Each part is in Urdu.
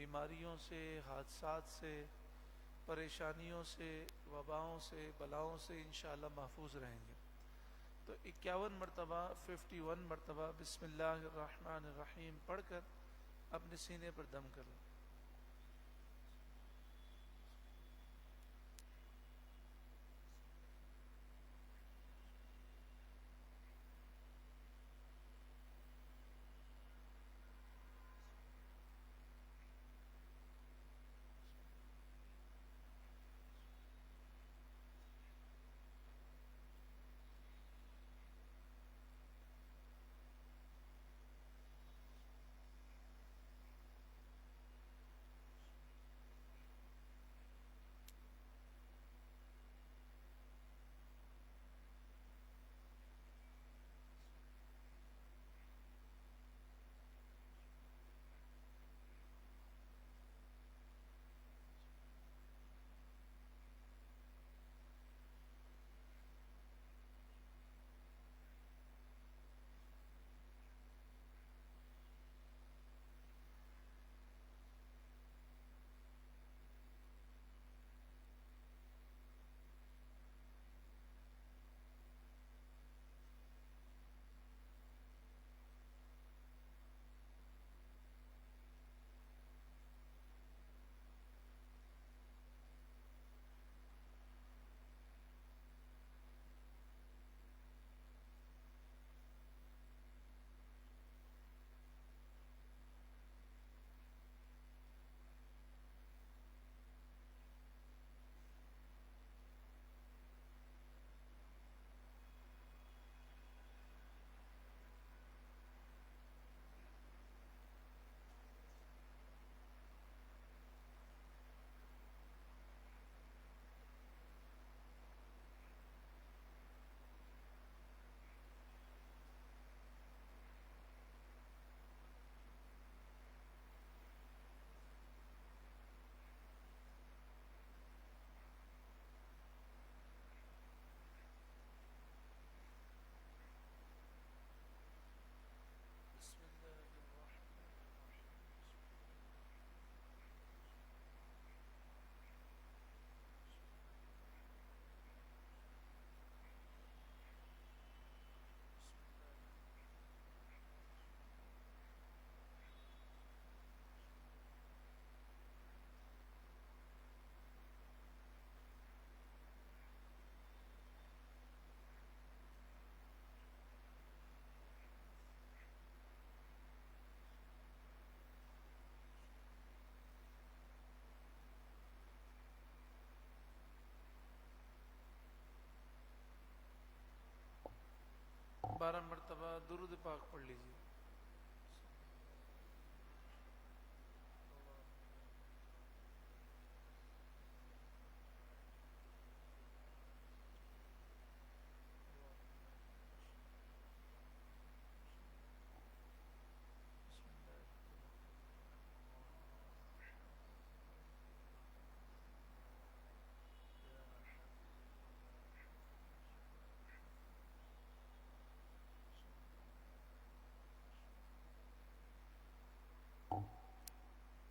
بیماریوں سے، حادثات سے، پریشانیوں سے، وباؤں سے، بلاؤں سے انشاءاللہ محفوظ رہیں گے۔ تو 51 مرتبہ 51 مرتبہ بسم اللہ الرحمن الرحیم پڑھ کر اپنے سینے پر دم کر لیں۔ بسم اللہ الرحمن الرحیم۔ 12 مرتبہ درود پاک پڑھ لیجیے۔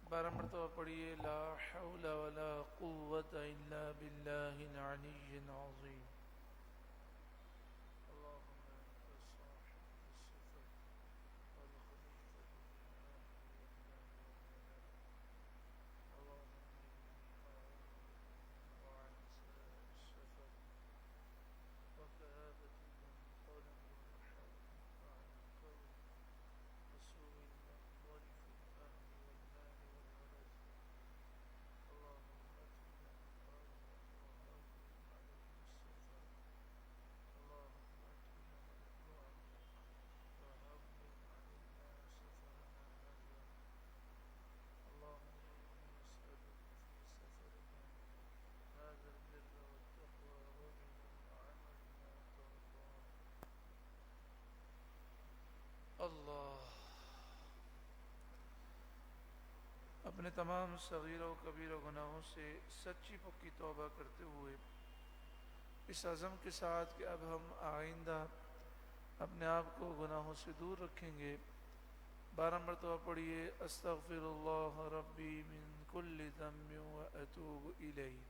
بارہ مرتبہ پڑھیے لا حول ولا قوة الا باللہ العلی العظیم۔ اللهم انت صاحب الصفة والخليفة اللهم إني وعنت السفر وكآبة المنقلب والحول وعن القول وسوء المنظر في الأهل والمال والولد اللهم أتنا وهون علينا السفر اللهم أتنا وهون علينا سفرنا هذا اللهم إني أسألك في سفرنا هذا البر والتقوى ومن العمل ما ترضى اللہ۔ اپنے تمام صغیر و کبیر و گناہوں سے سچی پکی توبہ کرتے ہوئے اس عزم کے ساتھ کہ اب ہم آئندہ اپنے آپ کو گناہوں سے دور رکھیں گے، 12 مرتبہ پڑھیے استغفر اللہ ربی من کل ذنب و اتوب الیہ.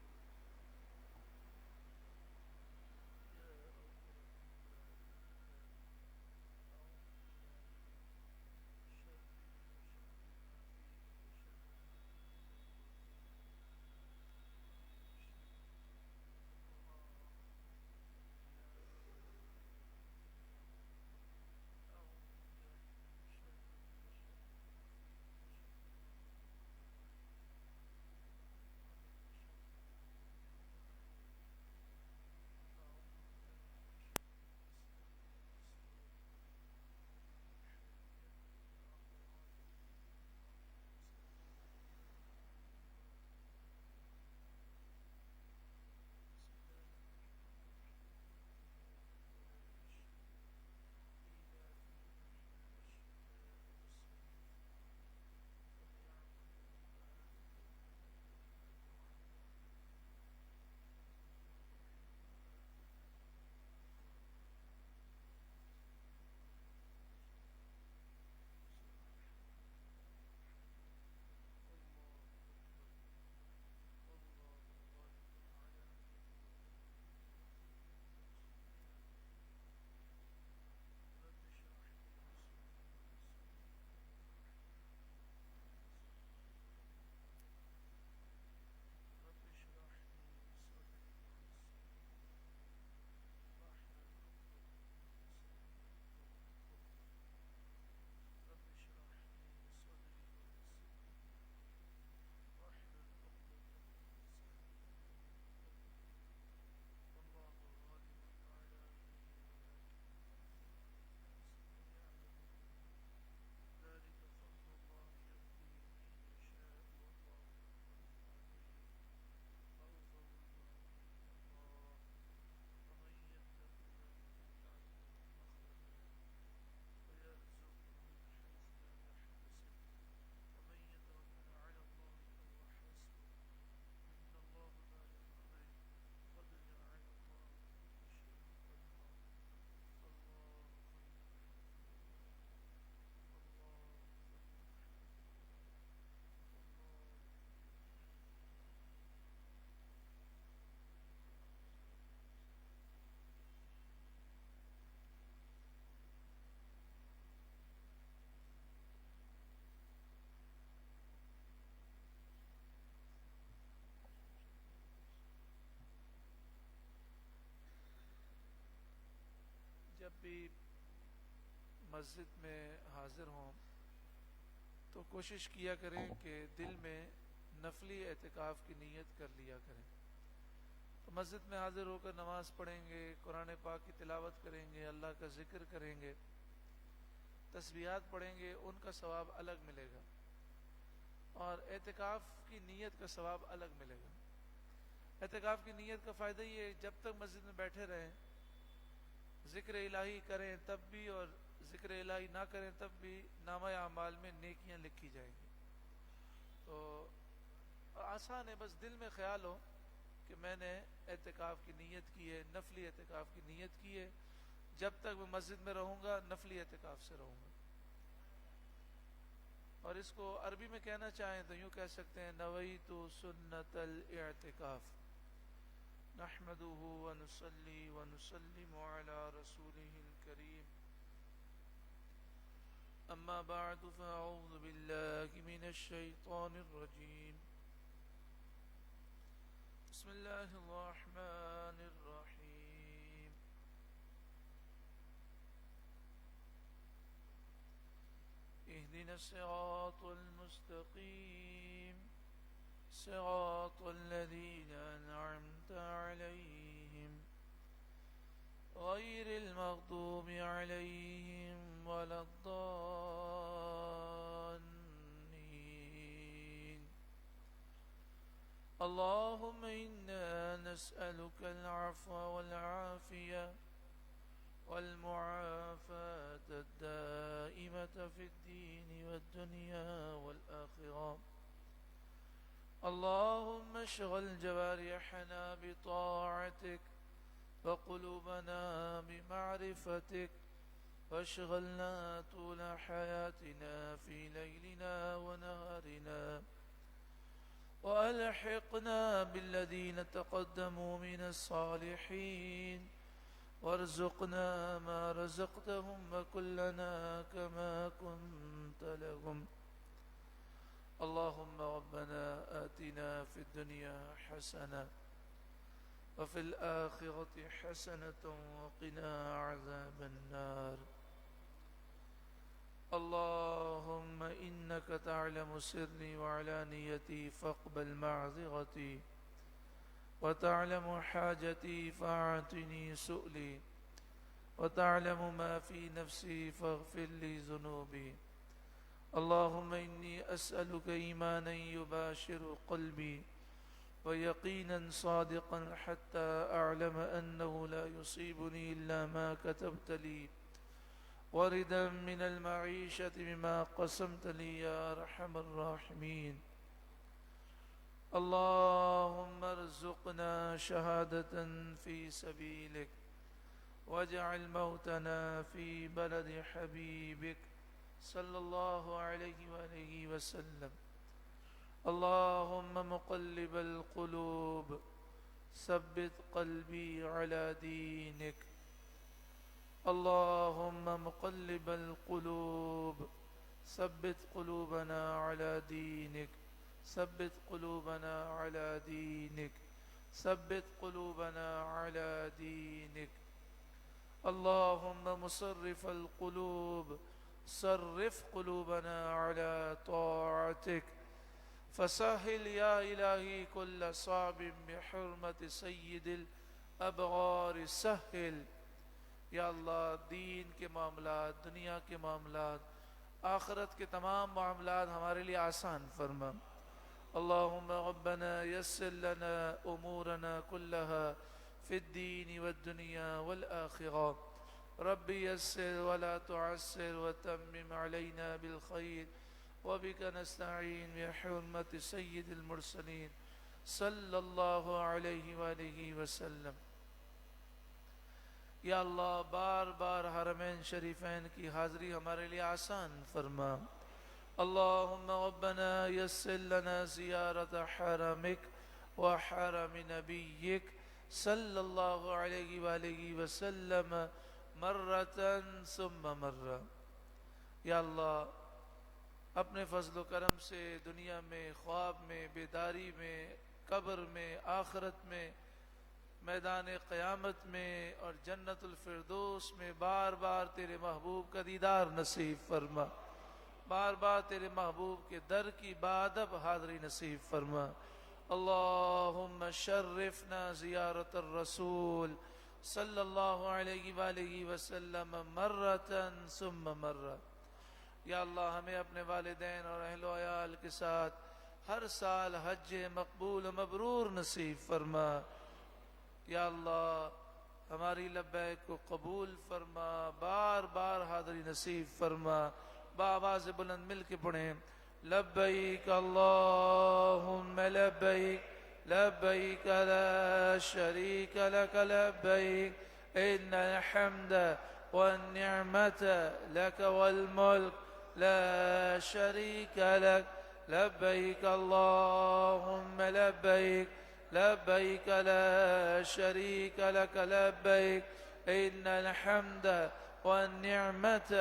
جب بھی مسجد میں حاضر ہوں تو کوشش کیا کریں کہ دل میں نفلی اعتکاف کی نیت کر لیا کریں. تو مسجد میں حاضر ہو کر نماز پڑھیں گے، قرآن پاک کی تلاوت کریں گے، اللہ کا ذکر کریں گے، تسبیحات پڑھیں گے، ان کا ثواب الگ ملے گا، اور اعتکاف کی نیت کا ثواب الگ ملے گا. اعتکاف کی نیت کا فائدہ یہ ہے جب تک مسجد میں بیٹھے رہیں، ذکر الہی کریں تب بھی اور ذکر الہی نہ کریں تب بھی نامہ اعمال میں نیکیاں لکھی جائیں گی. تو آسان ہے، بس دل میں خیال ہو کہ میں نے اعتکاف کی نیت کی ہے، نفلی اعتکاف کی نیت کی ہے، جب تک میں مسجد میں رہوں گا نفلی اعتکاف سے رہوں گا. اور اس کو عربی میں کہنا چاہیں تو یوں کہہ سکتے ہیں نویت سنت الاعتکاف نحمده ونصلي ونسلم على رسوله الكريم. أما بعد فأعوذ بالله من الشيطان الرجيم. بسم الله الرحمن الرحيم. اهدنا الصراط المستقيم صراط الذين أنعمت عليهم غير المغضوب عليهم ولا الضالين. اللهم إنا نسألك العفو والعافية والمعافاة الدائمة في الدين والدنيا والآخرة. اللهم اشغل جوارحنا بطاعتك وقلوبنا بمعرفتك واشغلنا طول حياتنا في ليلنا ونهارنا، وألحقنا بالذين تقدموا من الصالحين، وارزقنا ما رزقتهم وكلنا كما كنت لهم. اللهم ربنا آتنا في الدنيا حسنة وفي الآخرة حسنة وقنا عذاب النار. اللهم إنك تعلم سري وعلانيتي فاقبل معذرتي، وتعلم حاجتي فاعطني سؤلي، وتعلم ما في نفسي فاغفر لي ذنوبي. اللهم إني أسألك إيمانا يباشر قلبي، ويقينا صادقا حتى أعلم أنه لا يصيبني إلا ما كتبت لي، وردا من المعيشة بما قسمت لي يا أرحم الراحمين. اللهم ارزقنا شهادة في سبيلك، واجعل موتنا في بلد حبيبك صلى الله عليه وآله وسلم. اللهم مقلب القلوب ثبت قلبي على دينك. اللهم مقلب القلوب ثبت قلوبنا على دينك، ثبت قلوبنا على دينك، ثبت قلوبنا على دينك. اللهم مصرف القلوب صرف قلوبنا على طاعتك، فسهل يا إلهي كل صعب بحرمة سيد الأبرار سهل. یا اللہ دین کے معاملات، دنیا کے معاملات، آخرت کے تمام معاملات ہمارے لیے آسان فرما. اللہم ربنا یسر لنا امورنا كلها في الدین والدنیا والآخرہ. رب یسر ولا تعسر وتمم علينا بالخير، وبك نستعين بحرمة سيد المرسلين صلی اللہ علیہ وآلہ وسلم. یا اللہ بار بار حرمین شریفین کی حاضری ہمارے لیے آسان فرما. اللہم ربنا یسر لنا زیارت حرمک وحرم نبیک صلی اللہ علیہ وآلہ وسلم مرتا ثم مرہ. یا اللہ اپنے فضل و کرم سے دنیا میں، خواب میں، بیداری میں، قبر میں، آخرت میں، میدان قیامت میں اور جنت الفردوس میں بار بار تیرے محبوب کا دیدار نصیب فرما. بار بار تیرے محبوب کے در کی بادب حاضری نصیب فرما. اللہم شرفنا زیارت الرسول صلی اللہ علیہ وآلہ وسلم مرتا ثم مرہ. یا اللہ ہمیں اپنے والدین اور اہل و عیال کے ساتھ ہر سال حج مقبول و مبرور نصیب فرما. یا اللہ ہماری لبیک کو قبول فرما، بار بار حاضری نصیب فرما. بآواز بلند مل کے پڑھیں لبیک اللہم لبیک لبیک لا شریک لک لبیک ان الحمد والنعمت لک والملک لا شریک لک لبیک اللہم لبیک لبیک لا شریک لک لبیک ان الحمد والنعمت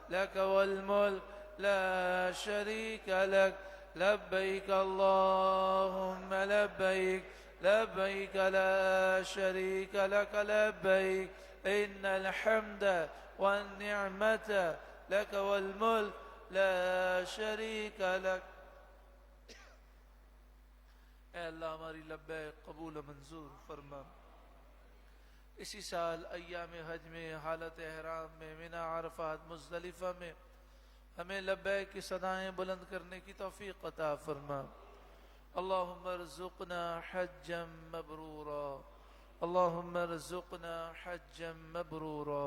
لک والملک لا شریک لک لبیک اللہم لبیک لبیک لا شریک لک لبیک ان الحمد والنعمت لک والملک لا شریک لک. اے اللہ ہماری لبیک قبول و منظور فرما. اسی سال ایام حج میں، حالت احرام میں، منی، عرفات، مزدلفہ میں ہمیں لبیک کی صدائیں بلند کرنے کی توفیق عطا فرما. اللہم ارزقنا حجا مبرورا، اللہم ارزقنا حجا مبرورا،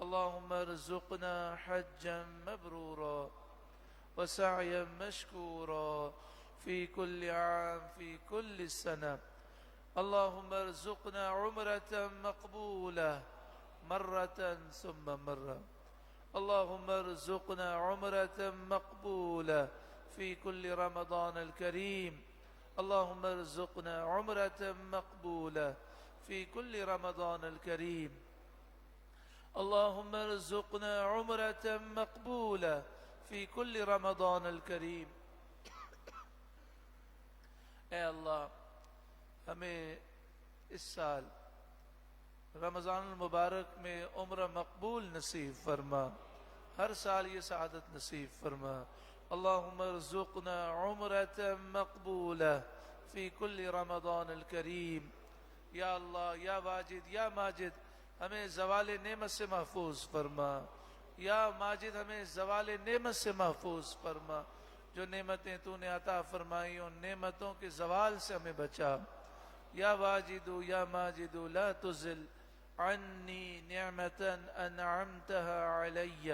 اللہم ارزقنا حجا مبرورا وسعیا مشکورا في كل عام في كل سنة. اللهم ارزقنا عمرة مقبولة مرة ثم مرة. اللهم ارزقنا عمرة مقبولة في كل رمضان الكريم. اللهم ارزقنا عمرة مقبولة في كل رمضان الكريم. اللهم ارزقنا عمرة مقبولة في كل رمضان الكريم. اے اللہ ہمیں اس سال رمضان المبارک میں عمرہ مقبول نصیب فرما، ہر سال یہ سعادت نصیب فرما. اللہم ارزقنا عمرة مقبولة فی کل رمضان الکریم. یا اللہ، یا واجد، یا ماجد، ہمیں زوال نعمت سے محفوظ فرما. یا ماجد، ہمیں زوال نعمت سے محفوظ فرما. جو نعمتیں تو نے عطا فرمائی ان نعمتوں کے زوال سے ہمیں بچا. یا واجد یا ماجد لا تزل عني نعمة أنعمتها علي.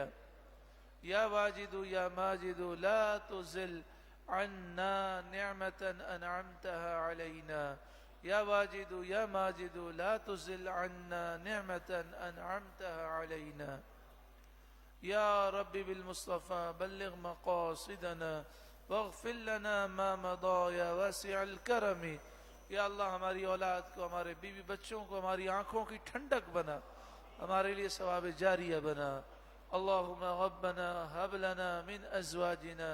یا واجد یا ماجد لا تزل عنا نعمة أنعمتها علينا. یا واجد یا ماجد لا تزل عنا نعمة أنعمتها علينا. یا رب بالمصطفى بلغ مقاصدنا واغفر لنا ما مضى یا واسع الكرم. یا اللہ ہماری اولاد کو، ہمارے بیوی بچوں کو ہماری آنکھوں کی ٹھنڈک بنا، ہمارے لیے ثواب جاریہ بنا. اللہم ربنا هب لنا من ازواجنا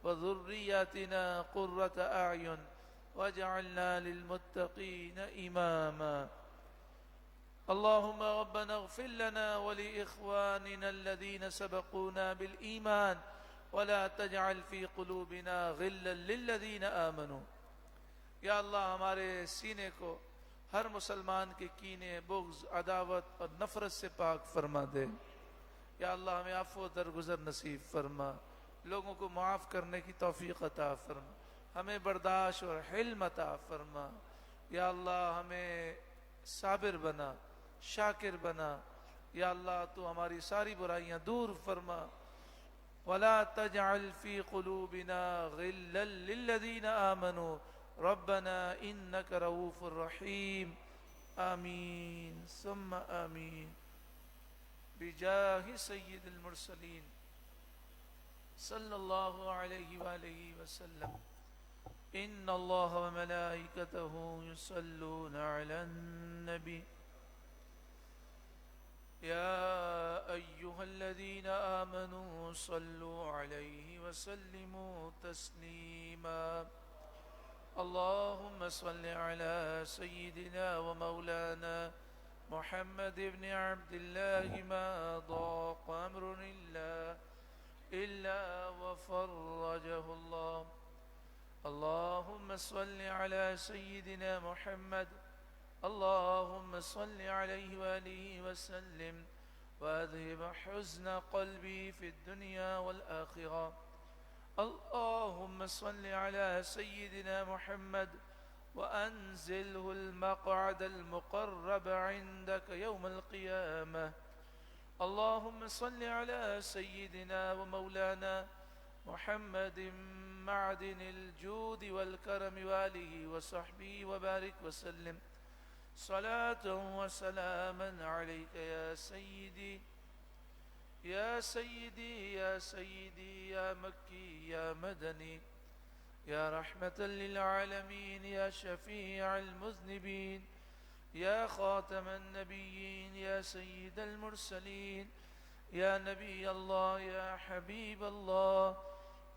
وذریاتنا قرة اعین واجعلنا للمتقین اماما. اللہم ربنا اغفر لنا ولإخواننا الذين سبقونا بالإيمان ولا تجعل في قلوبنا غلا للذين آمنوا. یا اللہ ہمارے سینے کو ہر مسلمان کے کینے، بغض، عداوت اور نفرت سے پاک فرما دے. یا اللہ ہمیں عفو و درگزر نصیب فرما، لوگوں کو معاف کرنے کی توفیق عطا فرما، ہمیں برداشت اور حلم عطا فرما. یا اللہ ہمیں صابر بنا، شاکر بنا. یا اللہ تو ہماری ساری برائیاں دور فرما. ولا تجعل في قلوبنا غلا للذين آمنوا ربنا انك رؤوف رحيم. آمین ثم آمین. بجاہ سید المرسلین صلی اللہ علیہ وآلہ وسلم. ان اللہ وملائکته یصلون علی النبی یا ایہا الذین آمنوا صلوا علیہ وسلموا تسلیما. اللهم صل على سيدنا ومولانا محمد بن عبد الله ما ضاق أمر إلا وفرجه الله. اللهم صل على سيدنا محمد. اللهم صل عليه وآله وسلم وأذهب حزن قلبي في الدنيا والآخرة. اللهم صل على سيدنا محمد وأنزله المقعد المقرب عندك يوم القيامة. اللهم صل على سيدنا ومولانا محمد معدن الجود والكرم وآله وصحبه وبارك وسلم صلاة وسلاما عليك يا سيدي يا سيدي يا سيدي يا مكي يا مدني يا رحمة للعالمين يا شفيع المذنبين يا خاتم النبيين يا سيد المرسلين يا نبي الله يا حبيب الله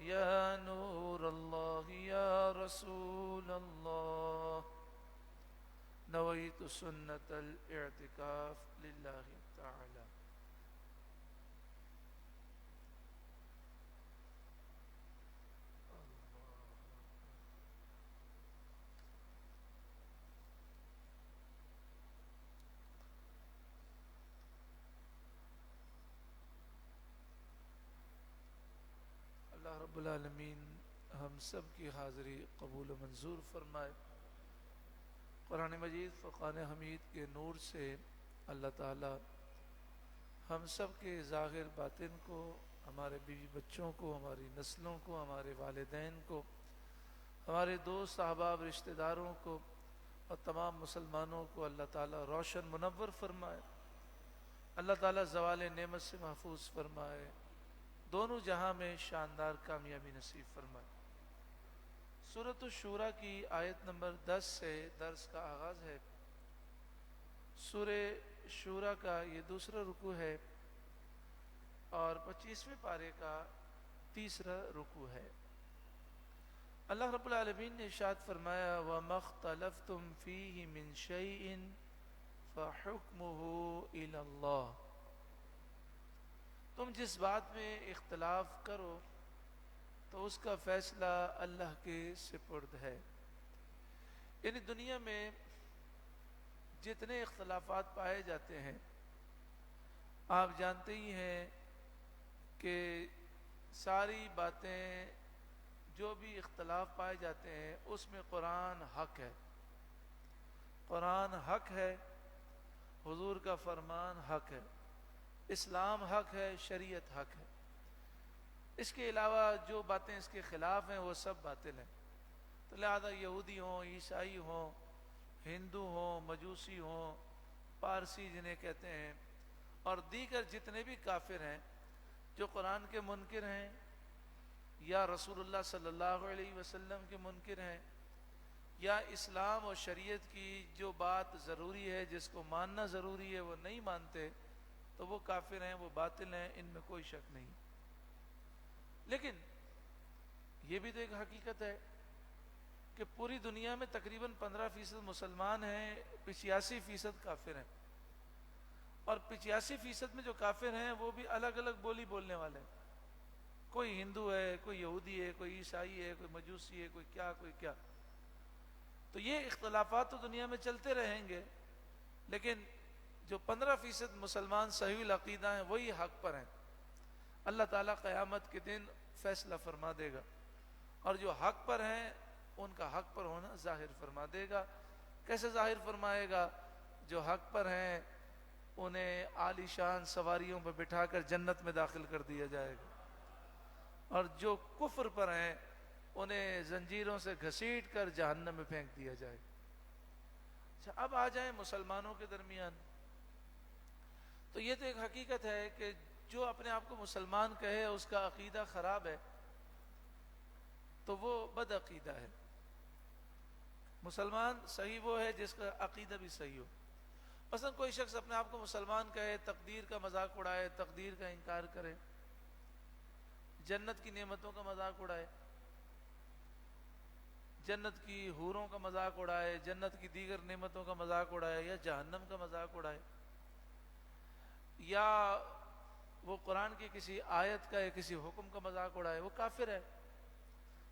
يا نور الله يا رسول الله. نويت سنة الاعتكاف لله تعالى. اللہ رب العالمین ہم سب کی حاضری قبول و منظور فرمائے. قرآن مجید فرقان حمید کے نور سے اللہ تعالی ہم سب کے ظاہر باطن کو، ہمارے بیوی بچوں کو، ہماری نسلوں کو، ہمارے والدین کو، ہمارے دوست احباب رشتہ داروں کو اور تمام مسلمانوں کو اللہ تعالی روشن منور فرمائے. اللہ تعالیٰ زوال نعمت سے محفوظ فرمائے، دونوں جہاں میں شاندار کامیابی نصیب فرمائے۔ سورۃ الشورى کی آیت نمبر 10 سے درس کا آغاز ہے۔ سورہ شورى کا یہ دوسرا رکوع ہے اور 25ویں پارے کا تیسرا رکوع ہے۔ اللہ رب العالمین نے ارشاد فرمایا وَمَا اخْتَلَفْتُمْ فِيهِ مِنْ شَيْءٍ فَحُكْمُهُ إِلَى اللَّهِ، تم جس بات میں اختلاف کرو تو اس کا فیصلہ اللہ کے سپرد ہے۔ یعنی دنیا میں جتنے اختلافات پائے جاتے ہیں، آپ جانتے ہی ہیں کہ ساری باتیں جو بھی اختلاف پائے جاتے ہیں اس میں قرآن حق ہے، قرآن حق ہے، حضور کا فرمان حق ہے، اسلام حق ہے، شریعت حق ہے۔ اس کے علاوہ جو باتیں اس کے خلاف ہیں وہ سب باطل ہیں۔ تو لہذا یہودی ہوں، عیسائی ہوں، ہندو ہوں، مجوسی ہوں، پارسی جنہیں کہتے ہیں، اور دیگر جتنے بھی کافر ہیں جو قرآن کے منکر ہیں یا رسول اللہ صلی اللہ علیہ وسلم کے منکر ہیں، یا اسلام اور شریعت کی جو بات ضروری ہے، جس کو ماننا ضروری ہے، وہ نہیں مانتے، تو وہ کافر ہیں، وہ باطل ہیں، ان میں کوئی شک نہیں۔ لیکن یہ بھی تو ایک حقیقت ہے کہ پوری دنیا میں تقریباً 15% مسلمان ہیں، 85% کافر ہیں، اور 85% میں جو کافر ہیں وہ بھی الگ الگ بولی بولنے والے ہیں۔ کوئی ہندو ہے، کوئی یہودی ہے، کوئی عیسائی ہے، کوئی مجوسی ہے، کوئی کیا کوئی کیا۔ تو یہ اختلافات تو دنیا میں چلتے رہیں گے، لیکن جو 15% مسلمان صحیح العقیدہ ہیں وہی حق پر ہیں۔ اللہ تعالیٰ قیامت کے دن فیصلہ فرما دے گا، اور جو حق پر ہیں ان کا حق پر ہونا ظاہر فرما دے گا۔ کیسے ظاہر فرمائے گا؟ جو حق پر ہیں انہیں عالی شان سواریوں پر بٹھا کر جنت میں داخل کر دیا جائے گا، اور جو کفر پر ہیں انہیں زنجیروں سے گھسیٹ کر جہنم میں پھینک دیا جائے گا۔ اچھا، اب آ جائیں مسلمانوں کے درمیان۔ تو یہ تو ایک حقیقت ہے کہ جو اپنے آپ کو مسلمان کہے اس کا عقیدہ خراب ہے تو وہ بد عقیدہ ہے۔ مسلمان صحیح وہ ہے جس کا عقیدہ بھی صحیح ہو۔ مثلا کوئی شخص اپنے آپ کو مسلمان کہے، تقدیر کا مذاق اڑائے، تقدیر کا انکار کرے، جنت کی نعمتوں کا مذاق اڑائے، جنت کی حوروں کا مذاق اڑائے، جنت کی دیگر نعمتوں کا مذاق اڑائے، یا جہنم کا مذاق اڑائے، یا وہ قرآن کی کسی آیت کا یا کسی حکم کا مذاق اڑائے، وہ کافر ہے۔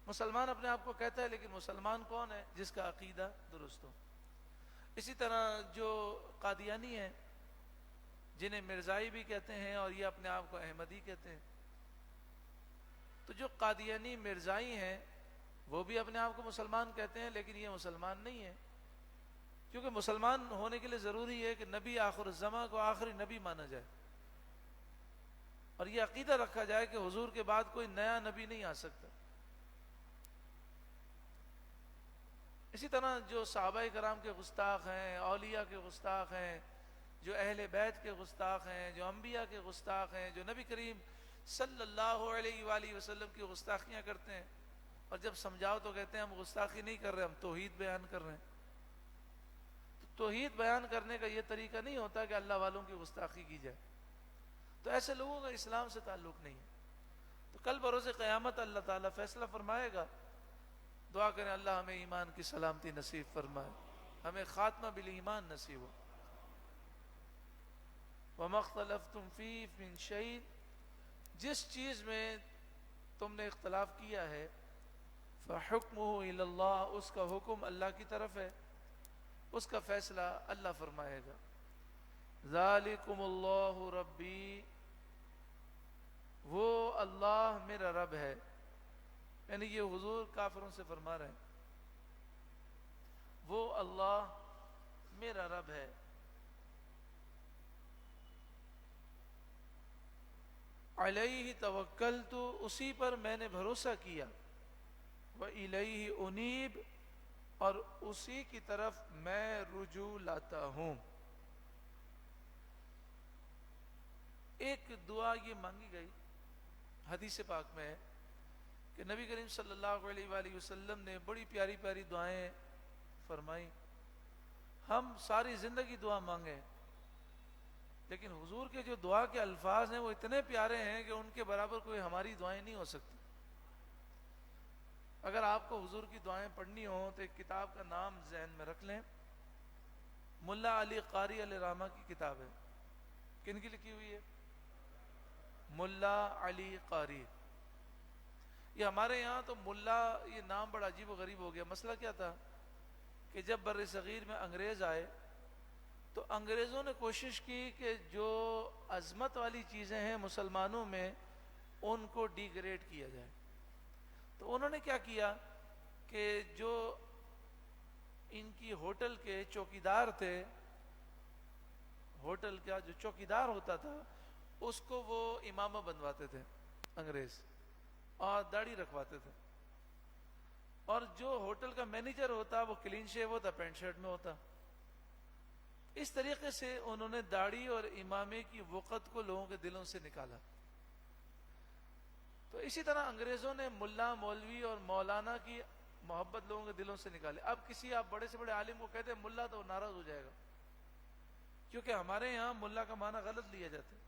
مسلمان اپنے آپ کو کہتا ہے، لیکن مسلمان کون ہے؟ جس کا عقیدہ درست ہو۔ اسی طرح جو قادیانی ہیں، جنہیں مرزائی بھی کہتے ہیں اور یہ اپنے آپ کو احمدی کہتے ہیں، تو جو قادیانی مرزائی ہیں وہ بھی اپنے آپ کو مسلمان کہتے ہیں، لیکن یہ مسلمان نہیں ہے، کیونکہ مسلمان ہونے کے لیے ضروری ہے کہ نبی آخر الزماں کو آخری نبی مانا جائے، اور یہ عقیدہ رکھا جائے کہ حضور کے بعد کوئی نیا نبی نہیں آ سکتا۔ اسی طرح جو صحابہ کرام کے گستاخ ہیں، اولیاء کے گستاخ ہیں، جو اہل بیت کے گستاخ ہیں، جو انبیاء کے گستاخ ہیں، جو نبی کریم صلی اللہ علیہ وآلہ وسلم کی گستاخیاں کرتے ہیں، اور جب سمجھاؤ تو کہتے ہیں ہم گستاخی نہیں کر رہے، ہم توحید بیان کر رہے ہیں۔ تو توحید بیان کرنے کا یہ طریقہ نہیں ہوتا کہ اللہ والوں کی گستاخی کی جائے، تو ایسے لوگوں کا اسلام سے تعلق نہیں ہے۔ تو کل بروز قیامت اللہ تعالیٰ فیصلہ فرمائے گا۔ دعا کریں اللہ ہمیں ایمان کی سلامتی نصیب فرمائے، ہمیں خاتمہ بالایمان نصیب ہو۔ وَمَا اخْتَلَفْتُمْ فِيهِ مِنْ شَيْءٍ، جس چیز میں تم نے اختلاف کیا ہے، فَحُكْمُهُ إِلَى اللَّهِ، اس کا حکم اللہ کی طرف ہے، اس کا فیصلہ اللہ فرمائے گا۔ ذَلِكُمُ اللَّهُ رَبِّي، وہ اللہ میرا رب ہے، یعنی یہ حضور کافروں سے فرما رہے ہیں، وہ اللہ میرا رب ہے۔ علیہ توکلت، اسی پر میں نے بھروسہ کیا، وإلیہ انیب، اور اسی کی طرف میں رجوع لاتا ہوں۔ ایک دعا یہ مانگی گئی، حدیث پاک میں ہے کہ نبی کریم صلی اللہ علیہ وآلہ وسلم نے بڑی پیاری پیاری دعائیں فرمائی. ہم ساری زندگی دعا مانگے، لیکن حضور کے جو دعا کے الفاظ ہیں وہ اتنے پیارے ہیں کہ ان کے برابر کوئی ہماری دعائیں نہیں ہو سکتی. اگر آپ کو حضور کی دعائیں پڑھنی ہوں تو ایک کتاب کا نام ذہن میں رکھ لیں، ملا علی قاری علیہ رحمہ کی کتاب ہے. کن کی لکھی ہوئی ہے؟ ملا علی قاری. یہ ہمارے یہاں تو ملا یہ نام بڑا عجیب و غریب ہو گیا. مسئلہ کیا تھا کہ جب بر صغیر میں انگریز آئے تو انگریزوں نے کوشش کی کہ جو عظمت والی چیزیں ہیں مسلمانوں میں ان کو ڈی گریڈ کیا جائے. تو انہوں نے کیا کیا کہ جو ان کی ہوٹل کے چوکیدار تھے، ہوٹل کا جو چوکیدار ہوتا تھا اس کو وہ امامہ بنواتے تھے انگریز، اور داڑھی رکھواتے تھے. اور جو ہوٹل کا مینیجر ہوتا وہ کلین شیو ہوتا، پینٹ شرٹ میں ہوتا. اس طریقے سے انہوں نے داڑھی اور امامے کی وقت کو لوگوں کے دلوں سے نکالا. تو اسی طرح انگریزوں نے ملا، مولوی اور مولانا کی محبت لوگوں کے دلوں سے نکالے. اب کسی آپ بڑے سے بڑے عالم کو کہتے ہیں ملا تو ناراض ہو جائے گا، کیونکہ ہمارے یہاں ملا کا معنی غلط لیا جاتا ہے.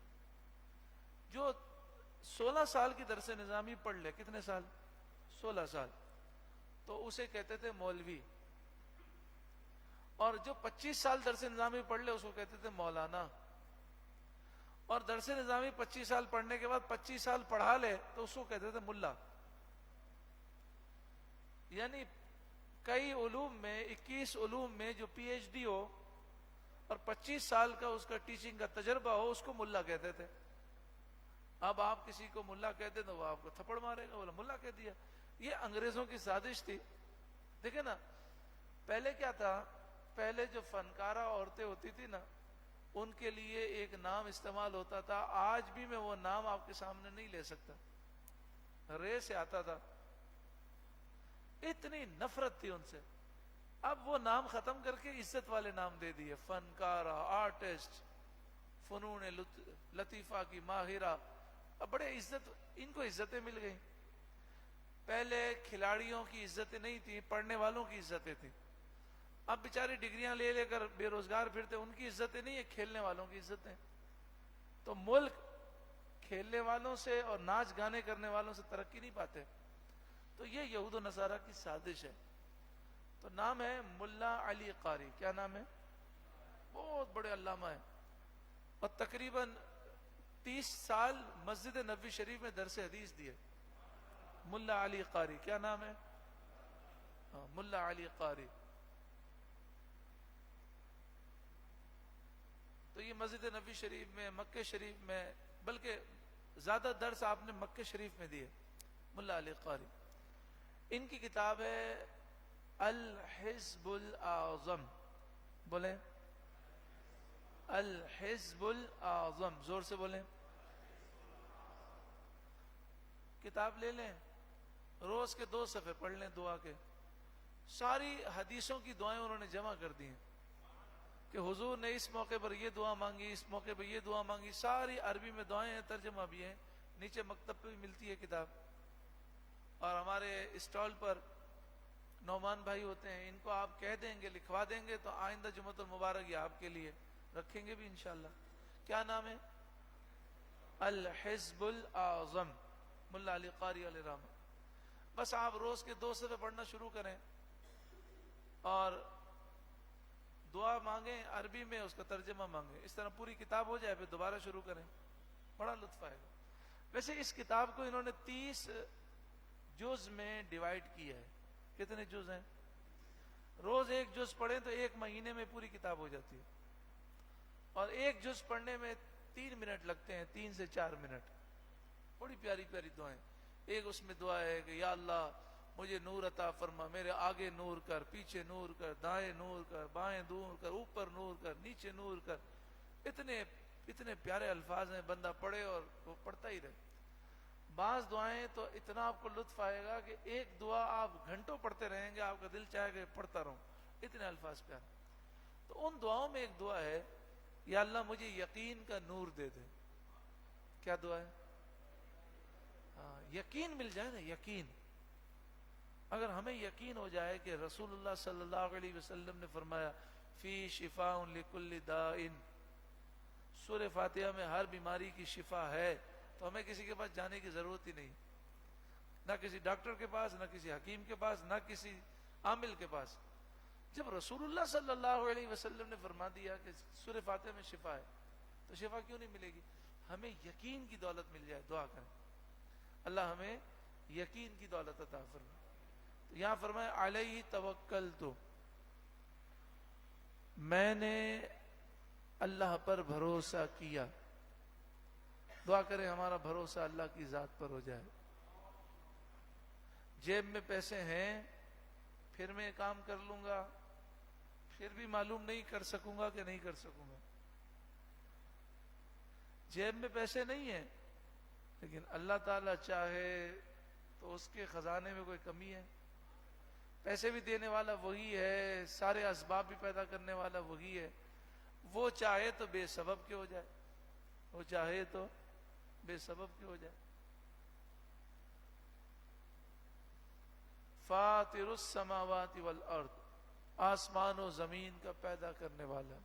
جو 16 سال کی درس نظامی پڑھ لے، کتنے سال؟ 16 سال، تو اسے کہتے تھے مولوی. اور جو 25 سال درس نظامی پڑھ لے اس کو کہتے تھے مولانا. اور درس نظامی 25 سال پڑھنے کے بعد 25 سال پڑھا لے تو اس کو کہتے تھے ملا. یعنی کئی علوم میں، 21 علوم میں جو پی ایچ ڈی ہو اور 25 سال کا اس کا ٹیچنگ کا تجربہ ہو اس کو ملا کہتے تھے. اب آپ کسی کو ملا کہتے تو وہ آپ کو تھپڑ مارے گا، بولا ملا کہہ دیا. یہ انگریزوں کی سازش تھی. دیکھیں نا، پہلے کیا تھا، پہلے جو فنکارہ عورتیں ہوتی تھی نا ان کے لیے ایک نام استعمال ہوتا تھا. آج بھی میں وہ نام آپ کے سامنے نہیں لے سکتا، رے سے آتا تھا. اتنی نفرت تھی ان سے. اب وہ نام ختم کر کے عزت والے نام دے دیے، فنکارہ، آرٹسٹ، فنون لطیفہ کی ماہرہ. اب بڑے عزت، ان کو عزتیں مل گئیں. پہلے کھلاڑیوں کی عزتیں نہیں تھیں، پڑھنے والوں کی عزتیں تھیں. اب بیچارے ڈگریاں لے لے کر بے روزگار پھرتے، ان کی عزتیں نہیں ہیں، کھیلنے والوں کی عزتیں. تو ملک کھیلنے والوں سے اور ناچ گانے کرنے والوں سے ترقی نہیں پاتے. تو یہ یہود و نصارہ کی سازش ہے. تو نام ہے ملا علی قاری. کیا نام ہے؟ بہت بڑے علامہ ہیں، اور تقریباً 30 سال مسجد نبوی شریف میں درس حدیث دیے. ملا علی قاری. کیا نام ہے؟ ملا علی قاری. تو یہ مسجد نبوی شریف میں، مکہ شریف میں، بلکہ زیادہ درس آپ نے مکہ شریف میں دیے. ملا علی قاری. ان کی کتاب ہے الحزب الاعظم. بولیں الحزب الاعظم، زور سے بولیں. کتاب لے لیں، روز کے 2 صفحے پڑھ لیں دعا کے. ساری حدیثوں کی دعائیں انہوں نے جمع کر دی ہیں کہ حضور نے اس موقع پر یہ دعا مانگی، اس موقع پر یہ دعا مانگی. ساری عربی میں دعائیں ہیں، ترجمہ بھی ہیں. نیچے مکتب پہ بھی ملتی ہے کتاب. اور ہمارے اسٹال پر نعمان بھائی ہوتے ہیں، ان کو آپ کہہ دیں گے، لکھوا دیں گے تو آئندہ جمعۃ المبارک یہ آپ کے لیے رکھیں گے بھی انشاءاللہ. کیا نام ہے؟ الحزب الاعظم، ملا علی قاری علیہ رحمہ. بس آپ روز کے 2 صفحے پڑھنا شروع کریں اور دعا مانگیں عربی میں، اس کا ترجمہ مانگیں. اس طرح پوری کتاب ہو جائے، پھر دوبارہ شروع کریں، بڑا لطف آئے گا. ویسے اس کتاب کو انہوں نے 30 جز میں ڈیوائیڈ کیا ہے. کتنے جز ہیں؟ روز 1 جز پڑھیں تو 1 مہینے میں پوری کتاب ہو جاتی ہے. اور 1 جز پڑھنے میں 3 منٹ لگتے ہیں، 3 سے 4 منٹ. بڑی پیاری پیاری دعائیں. ایک اس میں دعا ہے کہ یا اللہ مجھے نور عطا فرما، میرے آگے نور کر، پیچھے نور کر، دائیں نور کر، بائیں نور کر، اوپر نور کر، نیچے نور کر. اتنے پیارے الفاظ ہیں، بندہ پڑھے اور وہ پڑھتا ہی رہے. بعض دعائیں تو اتنا آپ کو لطف آئے گا کہ ایک دعا آپ گھنٹوں پڑھتے رہیں گے، آپ کا دل چاہے کہ پڑھتا رہوں، اتنے الفاظ پیارے. تو ان دعاؤں میں ایک دعا ہے، یا اللہ مجھے یقین کا نور دے دے. کیا دعا ہے؟ ہاں، یقین مل جائے نا، یقین. اگر ہمیں یقین ہو جائے کہ رسول اللہ صلی اللہ علیہ وسلم نے فرمایا فی شفاء لکل داء، سورہ فاتحہ میں ہر بیماری کی شفا ہے، تو ہمیں کسی کے پاس جانے کی ضرورت ہی نہیں، نہ کسی ڈاکٹر کے پاس، نہ کسی حکیم کے پاس، نہ کسی عامل کے پاس. جب رسول اللہ صلی اللہ علیہ وسلم نے فرما دیا کہ سورہ فاتحہ میں شفا ہے، تو شفا کیوں نہیں ملے گی؟ ہمیں یقین کی دولت مل جائے. دعا کریں اللہ ہمیں یقین کی دولت عطا فرمائے. تو یہاں فرمایا علیہ توکلت، میں نے اللہ پر بھروسہ کیا. دعا کریں ہمارا بھروسہ اللہ کی ذات پر ہو جائے. جیب میں پیسے ہیں، پھر میں کام کر لوں گا، پھر بھی معلوم نہیں کر سکوں گا کہ نہیں کر سکوں گا. جیب میں پیسے نہیں ہیں، لیکن اللہ تعالیٰ چاہے تو اس کے خزانے میں کوئی کمی ہے؟ پیسے بھی دینے والا وہی ہے، سارے اسباب بھی پیدا کرنے والا وہی ہے. وہ چاہے تو بے سبب کے ہو جائے، وہ چاہے تو بے سبب کے ہو جائے. فاطر السماوات والارض، آسمان و زمین کا پیدا کرنے والا.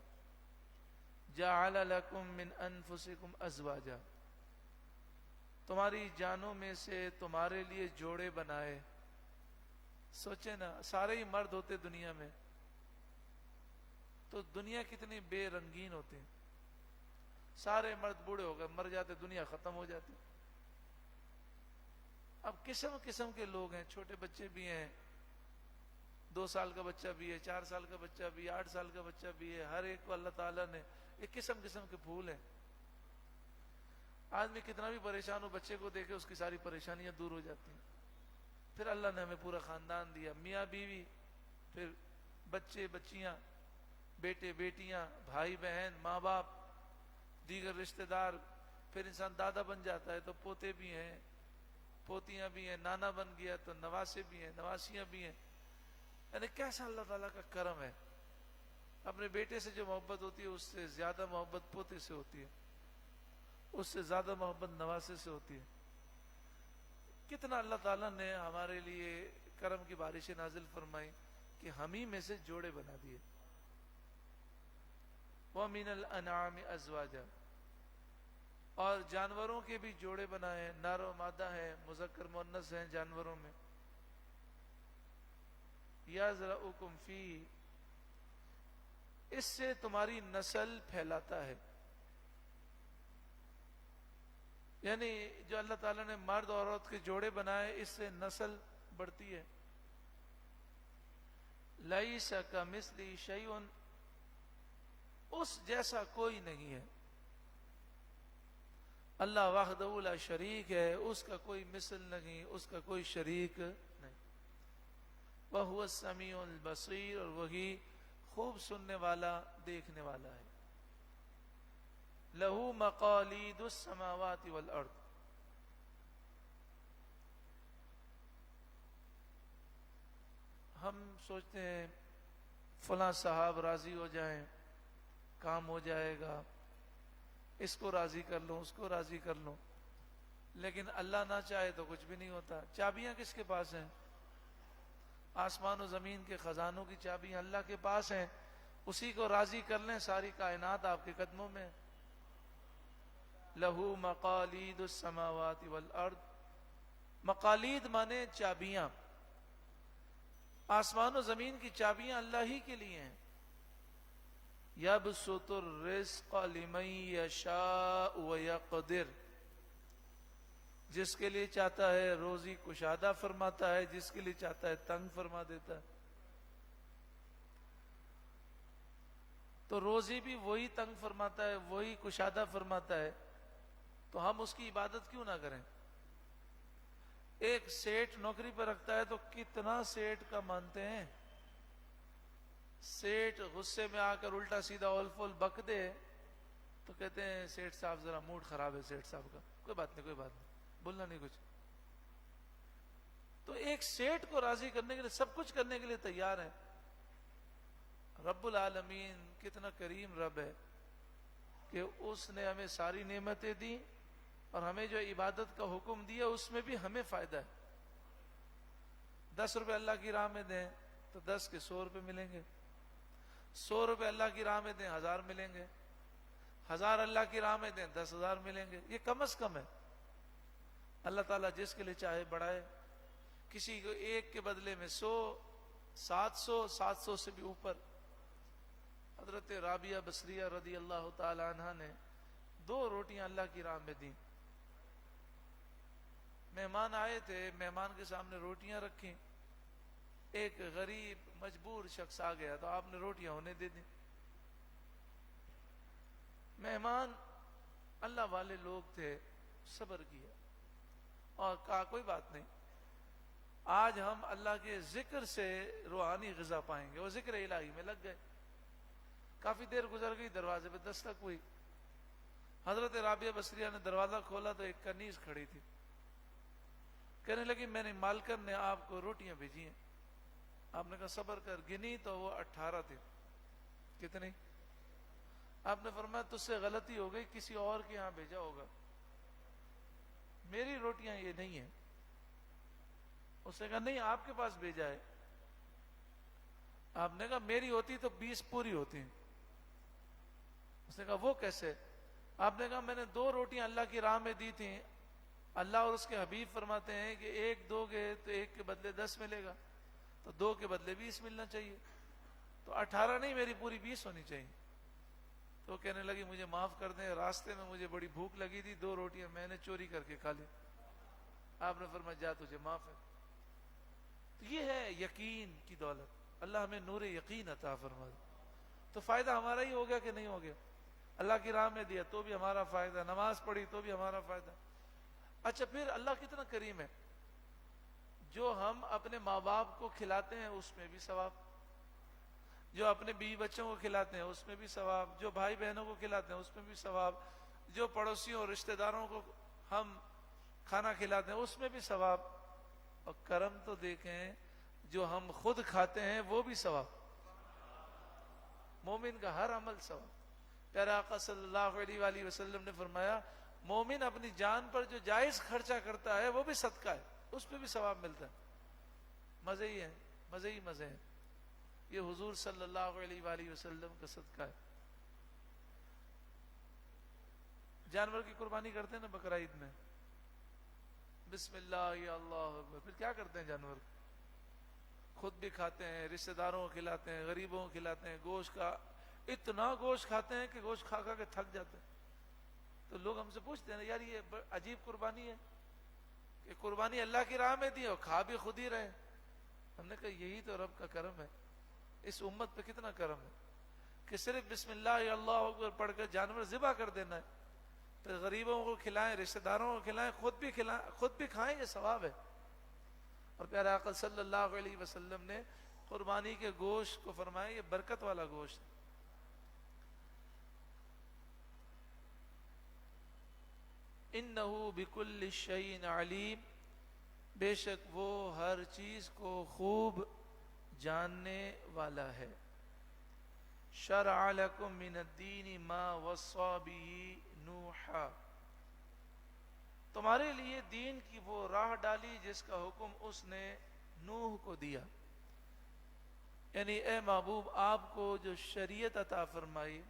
جعل لکم من انفسکم ازواجا، تمہاری جانوں میں سے تمہارے لیے جوڑے بنائے. سوچیں نا، سارے ہی مرد ہوتے دنیا میں تو دنیا کتنی بے رنگین ہوتی. سارے مرد بوڑھے ہو گئے، مر جاتے، دنیا ختم ہو جاتی. اب قسم قسم کے لوگ ہیں، چھوٹے بچے بھی ہیں، 2 سال کا بچہ بھی ہے، 4 سال کا بچہ بھی ہے، 8 سال کا بچہ بھی ہے. ہر ایک کو اللہ تعالیٰ نے ایک قسم قسم کے پھول ہیں. آدمی کتنا بھی پریشان ہو، بچے کو دیکھے اس کی ساری پریشانیاں دور ہو جاتی ہیں. پھر اللہ نے ہمیں پورا خاندان دیا، میاں بیوی، پھر بچے بچیاں، بیٹے بیٹیاں، بھائی بہن، ماں باپ، دیگر رشتہ دار. پھر انسان دادا بن جاتا ہے تو پوتے بھی ہیں، پوتیاں بھی ہیں، نانا بن گیا تو نواسے بھی ہیں، نواسیاں بھی ہیں. یعنی کیسا اللہ تعالیٰ کا کرم ہے. اپنے بیٹے سے جو محبت ہوتی ہے اس سے زیادہ محبت پوتے سے ہوتی ہے، اس سے زیادہ محبت نواسے سے ہوتی ہے. کتنا اللہ تعالیٰ نے ہمارے لیے کرم کی بارشیں نازل فرمائی کہ ہم ہی میں سے جوڑے بنا دیے. وَمِنَ الْأَنْعَامِ أَزْوَاجًا، اور جانوروں کے بھی جوڑے بنائے ہیں، نر و مادہ ہیں، مذکر مؤنث ہیں جانوروں میں. یَزْرَعُکُمْ فِیہ، اس سے تمہاری نسل پھیلاتا ہے. یعنی جو اللہ تعالیٰ نے مرد اور عورت کے جوڑے بنائے، اس سے نسل بڑھتی ہے. لَیْسَ کَمِثْلِهِ شَیْءٌ، اس جیسا کوئی نہیں ہے. اللہ وحدہ لا شریک ہے، اس کا کوئی مثل نہیں، اس کا کوئی شریک نہیں. وَهُوَ السَّمِيعُ الْبَصِيرُ، اور وہی خوب سننے والا، دیکھنے والا ہے. لَهُ مَقَالِيدُ السَّمَاوَاتِ وَالْأَرْضِ، ہم سوچتے ہیں فلاں صاحب راضی ہو جائیں، کام ہو جائے گا، اس کو راضی کر لوں، اس کو راضی کر لوں. لیکن اللہ نہ چاہے تو کچھ بھی نہیں ہوتا. چابیاں کس کے پاس ہیں؟ آسمان و زمین کے خزانوں کی چابیاں اللہ کے پاس ہیں. اسی کو راضی کر لیں، ساری کائنات آپ کے قدموں میں. لہو مقالید السماوات والارض، مقالید مانے چابیاں. آسمان و زمین کی چابیاں اللہ ہی کے لیے ہیں. یبسط الرزق لمن یشاء ویقدر، جس کے لیے چاہتا ہے روزی کشادہ فرماتا ہے، جس کے لیے چاہتا ہے تنگ فرما دیتا ہے. تو روزی بھی وہی تنگ فرماتا ہے، وہی کشادہ فرماتا ہے، تو ہم اس کی عبادت کیوں نہ کریں؟ ایک سیٹ نوکری پر رکھتا ہے تو کتنا سیٹ کا مانتے ہیں. سیٹ غصے میں آ کر الٹا سیدھا اول فول بک دے تو کہتے ہیں سیٹ صاحب ذرا موڈ خراب ہے سیٹ صاحب کا. کوئی بات نہیں، کوئی بات نہیں، بولنا نہیں کچھ. تو ایک سیٹ کو راضی کرنے کے لیے سب کچھ کرنے کے لیے تیار ہے. رب العالمین کتنا کریم رب ہے کہ اس نے ہمیں ساری نعمتیں دی، اور ہمیں جو عبادت کا حکم دیا اس میں بھی ہمیں فائدہ ہے. 10 روپے اللہ کی راہ میں دیں تو 10 کے 100 روپے ملیں گے. 100 روپے اللہ کی راہ میں دیں 1000 ملیں گے. 1000 اللہ کی راہ میں دیں 10,000 ملیں گے. یہ کم از کم ہے. اللہ تعالیٰ جس کے لیے چاہے بڑھائے. کسی کو ایک کے بدلے میں 100 700 سے بھی اوپر. حضرت رابعہ بصریہ رضی اللہ تعالی عنہ نے 2 روٹیاں اللہ کی راہ میں دیں. مہمان آئے تھے, مہمان کے سامنے روٹیاں رکھیں. ایک غریب مجبور شخص آ گیا تو آپ نے روٹیاں انہیں دے دیں. مہمان اللہ والے لوگ تھے, صبر کیا اور کہا کوئی بات نہیں, آج ہم اللہ کے ذکر سے روحانی غذا پائیں گے. وہ ذکر الہی میں لگ گئے. کافی دیر گزر گئی, دروازے پہ دستک ہوئی. حضرت رابعہ بصریہ نے دروازہ کھولا تو ایک کنیز کھڑی تھی. کہنے لگی میں نے مالکر نے آپ کو روٹیاں بھیجی ہیں. آپ نے کہا صبر کر. گنی تو وہ 18 تھے. کتنی؟ آپ نے فرمایا تجھ سے غلطی ہو گئی, کسی اور کے یہاں بھیجا ہوگا, میری روٹیاں یہ نہیں ہیں. اس نے کہا نہیں آپ کے پاس بھیجا ہے. آپ نے کہا میری ہوتی تو 20 پوری ہوتی. اس نے کہا وہ کیسے؟ آپ نے کہا میں نے 2 روٹیاں اللہ کی راہ میں دی تھیں. اللہ اور اس کے حبیب فرماتے ہیں کہ 1 دو گے تو 1 کے بدلے 10 ملے گا, تو 2 کے بدلے 20 ملنا چاہیے. تو 18 نہیں, میری پوری 20 ہونی چاہیے. تو کہنے لگی مجھے معاف کر دیں, راستے میں مجھے بڑی بھوک لگی تھی, 2 روٹیاں میں نے چوری کر کے کھا لی. آپ نے فرمایا جا تجھے معاف ہے. تو یہ ہے یقین کی دولت. اللہ ہمیں نور یقین عطا فرمائے. تو فائدہ ہمارا ہی ہو گیا کہ نہیں ہو گیا؟ اللہ کی راہ میں دیا تو بھی ہمارا فائدہ, نماز پڑھی تو بھی ہمارا فائدہ. اچھا پھر اللہ کتنا کریم ہے, جو ہم اپنے ماں باپ کو کھلاتے ہیں اس میں بھی ثواب, جو اپنے بیوی بچوں کو کھلاتے ہیں اس میں بھی ثواب, جو بھائی بہنوں کو کھلاتے ہیں اس میں بھی ثواب, جو پڑوسیوں اور رشتہ داروں کو ہم کھانا کھلاتے ہیں اس میں بھی ثواب. اور کرم تو دیکھیں, جو ہم خود کھاتے ہیں وہ بھی ثواب. مومن کا ہر عمل ثواب. پیارے آقا صلی اللہ علیہ وآلہ وسلم نے فرمایا مومن اپنی جان پر جو جائز خرچہ کرتا ہے وہ بھی صدقہ ہے, اس پہ بھی ثواب ملتا ہے. مزے ہی ہیں, مزے ہی مزے ہیں. یہ حضور صلی اللہ علیہ وآلہ وسلم کا صدقہ ہے. جانور کی قربانی کرتے ہیں نا بقرہ عید میں, بسم اللہ یا اللہ اکبر. پھر کیا کرتے ہیں جانور؟ خود بھی کھاتے ہیں, رشتہ داروں کو کھلاتے ہیں, غریبوں کو کھلاتے ہیں. گوشت کا اتنا گوشت کھاتے ہیں کہ گوشت کھا کھا کے تھک جاتے ہیں. تو لوگ ہم سے پوچھتے ہیں یار یہ عجیب قربانی ہے کہ قربانی اللہ کی راہ میں دی اور کھا بھی خود ہی رہے. ہم نے کہا یہی تو رب کا کرم ہے. اس امت پہ کتنا کرم ہے کہ صرف بسم اللہ یا اللہ اکبر پڑھ کر جانور ذبح کر دینا ہے, پھر غریبوں کو کھلائیں, رشتہ داروں کو کھلائیں, خود بھی کھائیں, یہ ثواب ہے. اور پیارے آقا صلی اللہ علیہ وسلم نے قربانی کے گوشت کو فرمایا یہ برکت والا گوشت. انہو بکل شیء علیم, بے شک وہ ہر چیز کو خوب جاننے والا ہے. شرع لکم من الدین ما وصى به نوحا, تمہارے لیے دین کی وہ راہ ڈالی جس کا حکم اس نے نوح کو دیا. یعنی اے محبوب آپ کو جو شریعت عطا فرمائی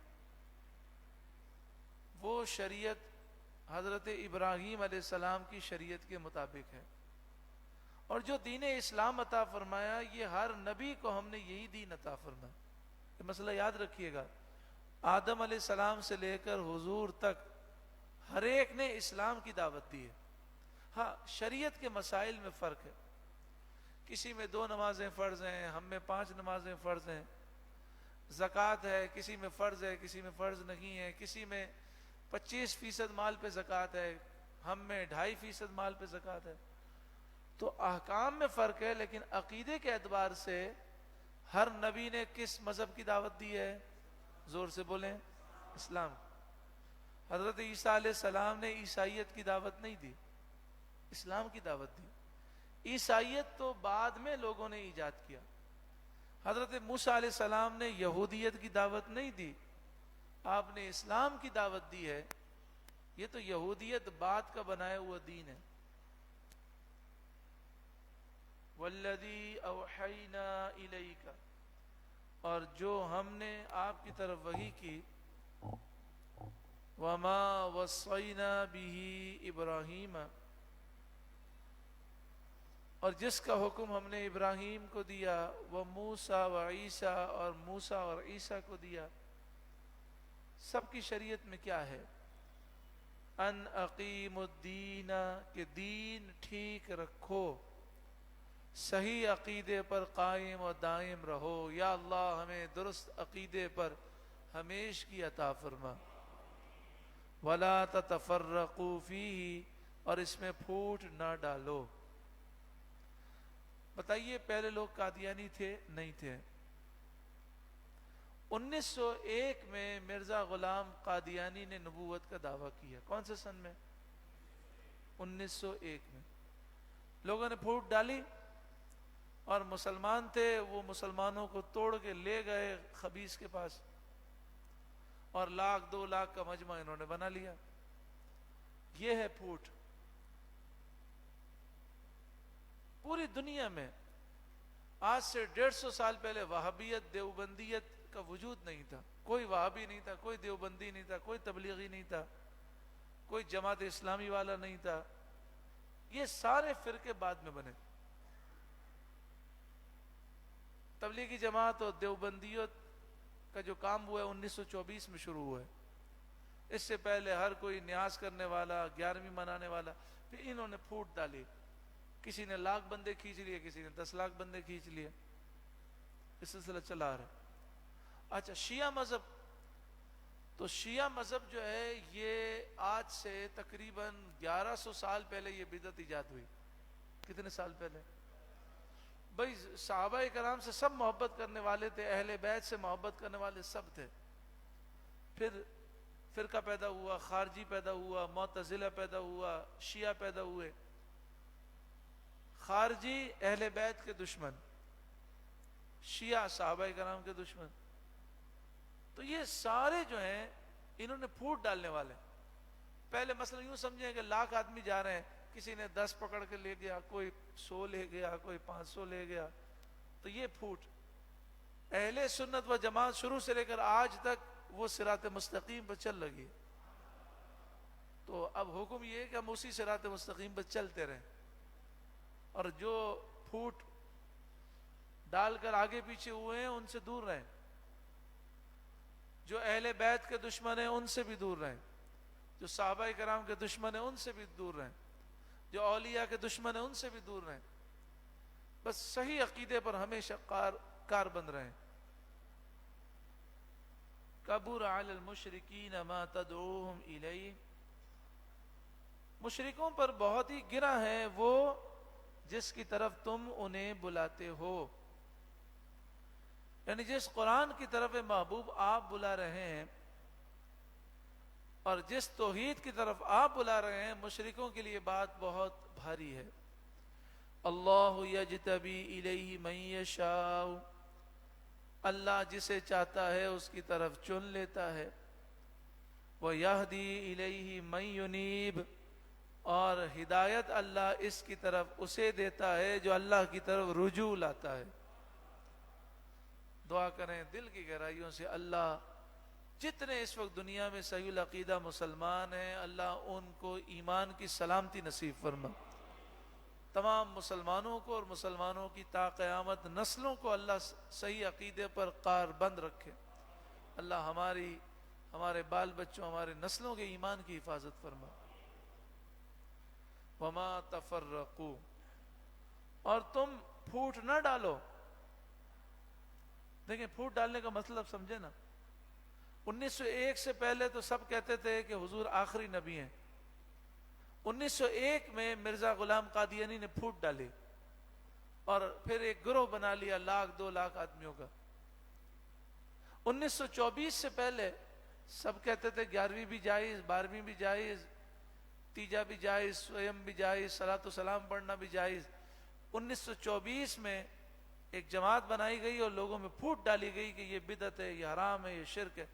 وہ شریعت حضرت ابراہیم علیہ السلام کی شریعت کے مطابق ہے. اور جو دین اسلام عطا فرمایا یہ ہر نبی کو ہم نے یہی دین عطا فرمایا. یہ مسئلہ یاد رکھیے گا, آدم علیہ السلام سے لے کر حضور تک ہر ایک نے اسلام کی دعوت دی ہے. ہاں شریعت کے مسائل میں فرق ہے, کسی میں 2 نمازیں فرض ہیں, ہم میں 5 نمازیں فرض ہیں. زکوٰۃ ہے, کسی میں فرض ہے کسی میں فرض نہیں ہے. کسی میں 25% مال پہ زکوٰۃ ہے, ہم میں 2.5% مال پہ زکوٰۃ ہے. تو احکام میں فرق ہے, لیکن عقیدے کے اعتبار سے ہر نبی نے کس مذہب کی دعوت دی ہے؟ زور سے بولیں, اسلام. حضرت عیسیٰ علیہ السلام نے عیسائیت کی دعوت نہیں دی, اسلام کی دعوت دی. عیسائیت تو بعد میں لوگوں نے ایجاد کیا. حضرت موسیٰ علیہ السلام نے یہودیت کی دعوت نہیں دی, آپ نے اسلام کی دعوت دی ہے. یہ تو یہودیت بات کا بنایا ہوا دین ہے. والذی اوحینا الیک، اور جو ہم نے آپ کی طرف وحی کی. وما وصینا بہ ابراہیم، اور جس کا حکم ہم نے ابراہیم کو دیا. وہ موسیٰ و عیسیٰ، اور موسیٰ اور عیسیٰ کو دیا. سب کی شریعت میں کیا ہے؟ ان اقیم الدین، کہ دین ٹھیک رکھو، صحیح عقیدے پر قائم و دائم رہو. یا اللہ ہمیں درست عقیدے پر ہمیشگی عطا فرما. ولا تتفرقوا فیہ، اور اس میں پھوٹ نہ ڈالو. بتائیے پہلے لوگ قادیانی تھے؟ نہیں تھے. 1901 میں مرزا غلام قادیانی نے نبوت کا دعویٰ کیا. کون سے سن میں؟ 1901 میں. لوگوں نے پھوٹ ڈالی، اور مسلمان تھے وہ مسلمانوں کو توڑ کے لے گئے خبیث کے پاس، اور 1,00,000-2,00,000 کا مجمع انہوں نے بنا لیا. یہ ہے پھوٹ. پوری دنیا میں آج سے 150 سال پہلے وہابیت، دیوبندیت کا وجود نہیں تھا. کوئی وہابی نہیں تھا، کوئی دیوبندی نہیں تھا، کوئی تبلیغی نہیں تھا، کوئی جماعت اسلامی والا نہیں تھا. یہ سارے فرقے بعد میں بنے. تبلیغی جماعت اور دیوبندیت کا جو کام ہوا ہے 1924 میں شروع ہوا ہے. اس سے پہلے ہر کوئی نیاز کرنے والا، 11ویں منانے والا. پھر انہوں نے پھوٹ ڈالی. کسی نے 1,00,000 بندے کھینچ لیے، کسی نے 10,00,000 بندے کھینچ لیے. اس سلسلہ چلا رہا. اچھا، شیعہ مذہب. تو شیعہ مذہب جو ہے یہ آج سے تقریباً 1100 سال پہلے یہ بدعت ایجاد ہوئی. کتنے سال پہلے؟ بھائی صحابہ کرام سے سب محبت کرنے والے تھے، اہل بیت سے محبت کرنے والے سب تھے. پھر فرقہ پیدا ہوا، خارجی پیدا ہوا، معتزلہ پیدا ہوا، شیعہ پیدا ہوئے. خارجی اہل بیت کے دشمن، شیعہ صحابہ کرام کے دشمن. تو یہ سارے جو ہیں انہوں نے پھوٹ ڈالنے والے. پہلے مثلا یوں سمجھیں کہ 1,00,000 آدمی جا رہے ہیں، کسی نے 10 پکڑ کے لے گیا، کوئی 100 لے گیا، کوئی 500 لے گیا. تو یہ پھوٹ. اہل سنت و جماعت شروع سے لے کر آج تک وہ صراط مستقیم پر چل لگی. تو اب حکم یہ ہے کہ ہم اسی صراط مستقیم پر چلتے رہیں، اور جو پھوٹ ڈال کر آگے پیچھے ہوئے ہیں ان سے دور رہیں. جو اہل بیت کے دشمن ہیں ان سے بھی دور رہیں. جو صحابہ کرام کے دشمن ہیں ان سے بھی دور رہیں. جو اولیاء کے دشمن ہیں ان سے بھی دور رہیں. بس صحیح عقیدے پر ہمیشہ کاربند رہیں. کبر علی المشرکین ما تدعوہم الیہ، مشرکوں پر بہت ہی گرا ہے وہ جس کی طرف تم انہیں بلاتے ہو. یعنی جس قرآن کی طرف محبوب آپ بلا رہے ہیں اور جس توحید کی طرف آپ بلا رہے ہیں، مشرکوں کے لیے بات بہت بھاری ہے. اللہ یجتبی الیہ من یشاء، اللہ جسے چاہتا ہے اس کی طرف چن لیتا ہے. وَيَهْدِي إِلَيْهِ مَن يُنِيبُ، اور ہدایت اللہ اس کی طرف اسے دیتا ہے جو اللہ کی طرف رجوع لاتا ہے. دعا کریں دل کی گہرائیوں سے، اللہ جتنے اس وقت دنیا میں صحیح العقیدہ مسلمان ہیں، اللہ ان کو ایمان کی سلامتی نصیب فرما. تمام مسلمانوں کو اور مسلمانوں کی تا قیامت نسلوں کو اللہ صحیح عقیدے پر کاربند رکھے. اللہ ہمارے بال بچوں، ہمارے نسلوں کے ایمان کی حفاظت فرما. وما تفرقوا، اور تم پھوٹ نہ ڈالو. دیکھیں پھوٹ ڈالنے کا مطلب سمجھے نا. 1901 سے پہلے تو سب کہتے تھے کہ حضور آخری نبی ہیں. 1901 میں مرزا غلام قادیانی نے پھوٹ ڈالی اور پھر ایک گروہ بنا لیا 1,00,000-2,00,000 آدمیوں کا. 1924 سے پہلے سب کہتے تھے 11ویں بھی جائز، 12ویں بھی جائز، تیجا بھی جائز، سویم بھی جائز، صلاۃ و سلام پڑھنا بھی جائز. 1924 میں ایک جماعت بنائی گئی اور لوگوں میں پھوٹ ڈالی گئی کہ یہ بدعت ہے، یہ حرام ہے، یہ شرک ہے.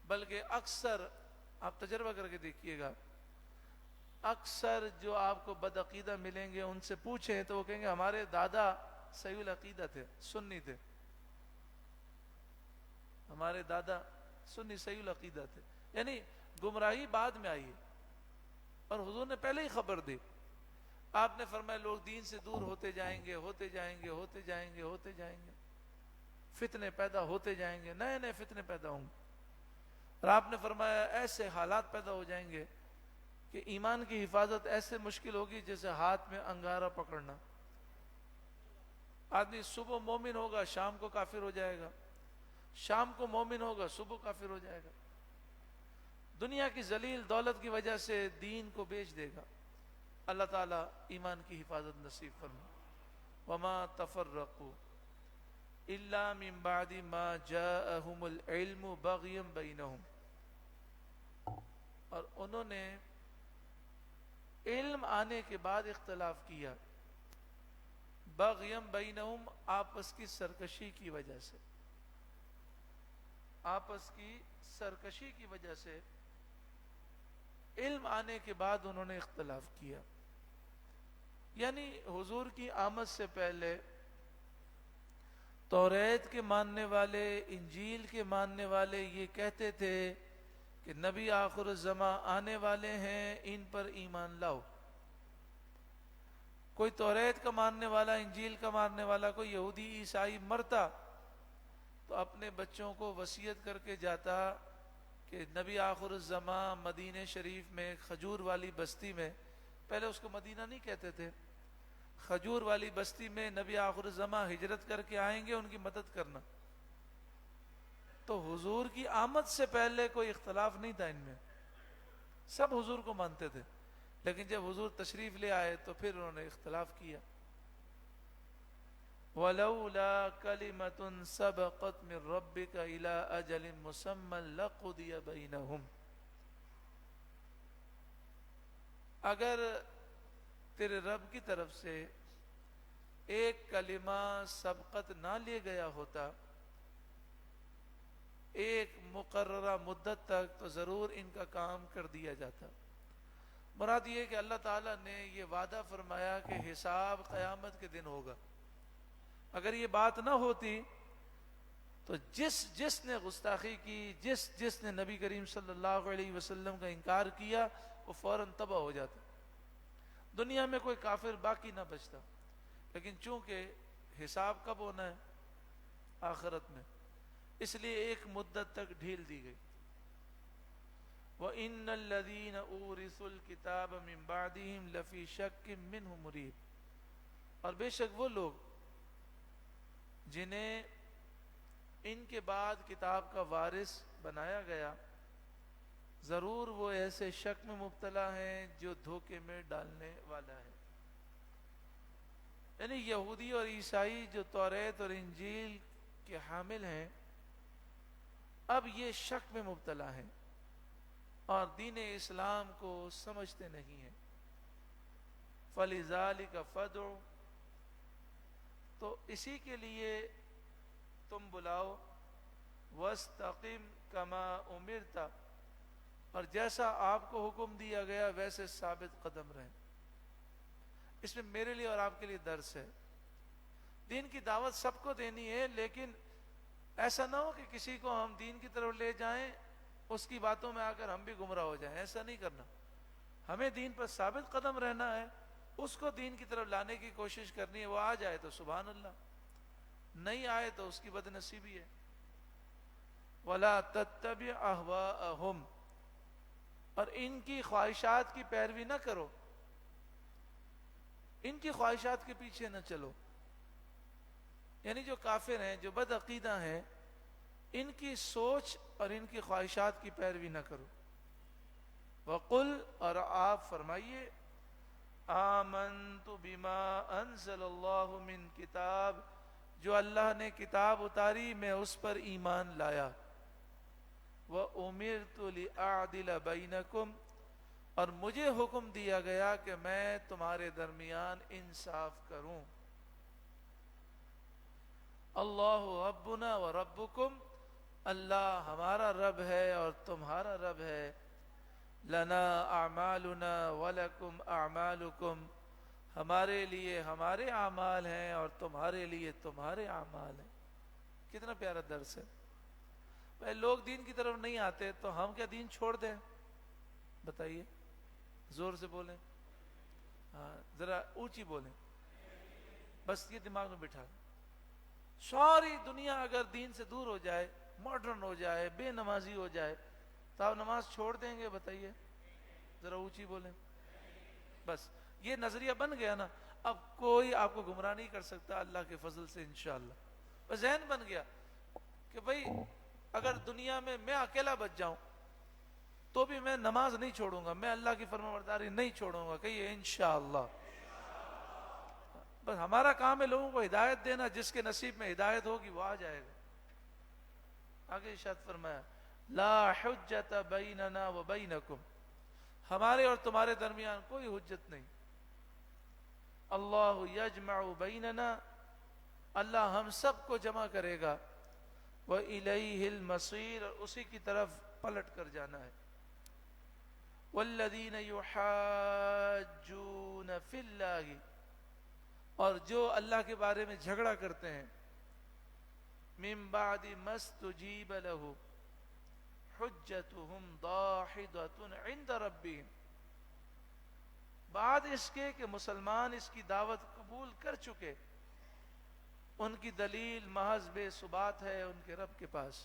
بلکہ اکثر آپ تجربہ کر کے دیکھیے گا، اکثر جو آپ کو بدعقیدہ ملیں گے ان سے پوچھیں تو وہ کہیں گے ہمارے دادا صحیح العقیدہ تھے، سنی تھے، ہمارے دادا سنی صحیح العقیدہ تھے. یعنی گمراہی بعد میں آئی ہے اور حضور نے پہلے ہی خبر دی. آپ نے فرمایا لوگ دین سے دور ہوتے جائیں گے، ہوتے جائیں گے، ہوتے جائیں گے، ہوتے جائیں گے، فتنے پیدا ہوتے جائیں گے، نئے نئے فتنے پیدا ہوں گے. اور آپ نے فرمایا ایسے حالات پیدا ہو جائیں گے کہ ایمان کی حفاظت ایسے مشکل ہوگی جیسے ہاتھ میں انگارہ پکڑنا. آدمی صبح مومن ہوگا شام کو کافر ہو جائے گا، شام کو مومن ہوگا صبح کافر ہو جائے گا. دنیا کی ذلیل دولت کی وجہ سے دین کو بیچ دے گا. اللہ تعالیٰ ایمان کی حفاظت نصیب فرمائے. وما تفرقوا الا من بعد ما جاءهم العلم بغيا بينهم. اور انہوں نے علم آنے کے بعد اختلاف کیا، بغیم بینہم، آپس کی سرکشی کی وجہ سے، آپس کی سرکشی کی وجہ سے علم آنے کے بعد انہوں نے اختلاف کیا. یعنی حضور کی آمد سے پہلے توریت کے ماننے والے، انجیل کے ماننے والے یہ کہتے تھے کہ نبی آخر الزمان آنے والے ہیں، ان پر ایمان لاؤ. کوئی توریت کا ماننے والا، انجیل کا ماننے والا، کوئی یہودی عیسائی مرتا تو اپنے بچوں کو وصیت کر کے جاتا کہ نبی آخر الزمان مدینہ شریف میں کھجور والی بستی میں، پہلے اس کو مدینہ نہیں کہتے تھے، کھجور والی بستی میں نبی آخر الزمان ہجرت کر کے آئیں گے، ان کی مدد کرنا. تو حضور کی آمد سے پہلے کوئی اختلاف نہیں تھا ان میں، سب حضور کو مانتے تھے. لیکن جب حضور تشریف لے آئے تو پھر انہوں نے اختلاف کیا. وَلَوْلَا كَلِمَةٌ سَبَقَتْ مِنْ رَبِّكَ إِلَىٰ أَجَلٍ مُّسَمًّى لَقُضِيَ بَيْنَهُمْ. اگر تیرے رب کی طرف سے ایک کلمہ سبقت نہ لے گیا ہوتا ایک مقررہ مدت تک، تو ضرور ان کا کام کر دیا جاتا. مراد یہ کہ اللہ تعالیٰ نے یہ وعدہ فرمایا کہ حساب قیامت کے دن ہوگا. اگر یہ بات نہ ہوتی تو جس نے گستاخی کی، جس نے نبی کریم صلی اللہ علیہ وسلم کا انکار کیا، وہ فوراً تباہ ہو جاتا، دنیا میں کوئی کافر باقی نہ بچتا. لیکن چونکہ حساب کب ہونا ہے؟ آخرت میں، اس لیے ایک مدت تک ڈھیل دی گئی. وَإِنَّ الَّذِينَ أُورِثُوا الْكِتَابَ مِن بَعْدِهِمْ لَفِي شَكٍّ مِّنْهُ مُرِيبٍ. اور بے شک وہ لوگ جنہیں ان کے بعد کتاب کا وارث بنایا گیا، ضرور وہ ایسے شک میں مبتلا ہیں جو دھوکے میں ڈالنے والا ہے. یعنی یہودی اور عیسائی جو توریت اور انجیل کے حامل ہیں، اب یہ شک میں مبتلا ہیں اور دین اسلام کو سمجھتے نہیں ہیں. فَلِذَلِكَ فَادْعُ، تو اسی کے لیے تم بلاؤ، وَاسْتَقِمْ كَمَا أُمِرْتَ، اور جیسا آپ کو حکم دیا گیا ویسے ثابت قدم رہیں. اس میں میرے لیے اور آپ کے لیے درس ہے. دین کی دعوت سب کو دینی ہے، لیکن ایسا نہ ہو کہ کسی کو ہم دین کی طرف لے جائیں، اس کی باتوں میں آ کر ہم بھی گمراہ ہو جائیں. ایسا نہیں کرنا. ہمیں دین پر ثابت قدم رہنا ہے، اس کو دین کی طرف لانے کی کوشش کرنی ہے. وہ آ جائے تو سبحان اللہ، نہیں آئے تو اس کی بد نصیبی ہے. وَلَا تَتَّبِعْ أَهْوَاءَهُمْ، اور ان کی خواہشات کی پیروی نہ کرو، ان کی خواہشات کے پیچھے نہ چلو. یعنی جو کافر ہیں، جو بد عقیدہ ہیں، ان کی سوچ اور ان کی خواہشات کی پیروی نہ کرو. وَقُلْ، اور آپ فرمائیے، آمنت بما انزل اللہ من کتاب، جو اللہ نے کتاب اتاری میں اس پر ایمان لایا. وَأُمِرْتُ لِأَعْدِلَ بَيْنَكُمْ، اور مجھے حکم دیا گیا کہ میں تمہارے درمیان انصاف کروں. اللہ ربنا و ربکم، اللہ ہمارا رب ہے اور تمہارا رب ہے. لنا اعمالنا ولکم اعمالکم، ہمارے لیے ہمارے اعمال ہیں اور تمہارے لیے تمہارے اعمال ہیں. کتنا پیارا درس ہے. بھائی لوگ دین کی طرف نہیں آتے تو ہم کیا دین چھوڑ دیں؟ بتائیے، زور سے بولیں، ہاں ذرا اونچی بولیں، بس یہ دماغ میں بٹھا لیں. ساری دنیا اگر دین سے دور ہو جائے، ماڈرن ہو جائے، بے نمازی ہو جائے، تو آپ نماز چھوڑ دیں گے؟ بتائیے، ذرا اونچی بولیں. بس یہ نظریہ بن گیا نا، اب کوئی آپ کو گمراہ نہیں کر سکتا اللہ کے فضل سے انشاءاللہ. بس ذہن بن گیا کہ بھئی اگر دنیا میں میں اکیلا بچ جاؤں تو بھی میں نماز نہیں چھوڑوں گا، میں اللہ کی فرمانبرداری نہیں چھوڑوں گا. کہیے انشاءاللہ. بس ہمارا کام ہے لوگوں کو ہدایت دینا، جس کے نصیب میں ہدایت ہوگی وہ آ جائے گا. آگے ارشاد فرمایا لا حجت بیننا و بینکم، ہمارے اور تمہارے درمیان کوئی حجت نہیں. اللہ یجمع بیننا، اللہ ہم سب کو جمع کرے گا. وَإِلَيْهِ الْمَصِيرُ، اور اسی کی طرف پلٹ کر جانا ہے. وَالَّذِينَ يُحَاجُّونَ فِي اللَّهِ، اور جو اللہ کے بارے میں جھگڑا کرتے ہیں، مِن بَعْدِ مَا اسْتُجِيبَ لَهُ حُجَّتُهُمْ دَاحِضَةٌ عِنْدَ رَبِّهِمْ، بعد اس کے کہ مسلمان اس کی دعوت قبول کر چکے، ان کی دلیل محض بے ثبات ہے ان کے رب کے پاس.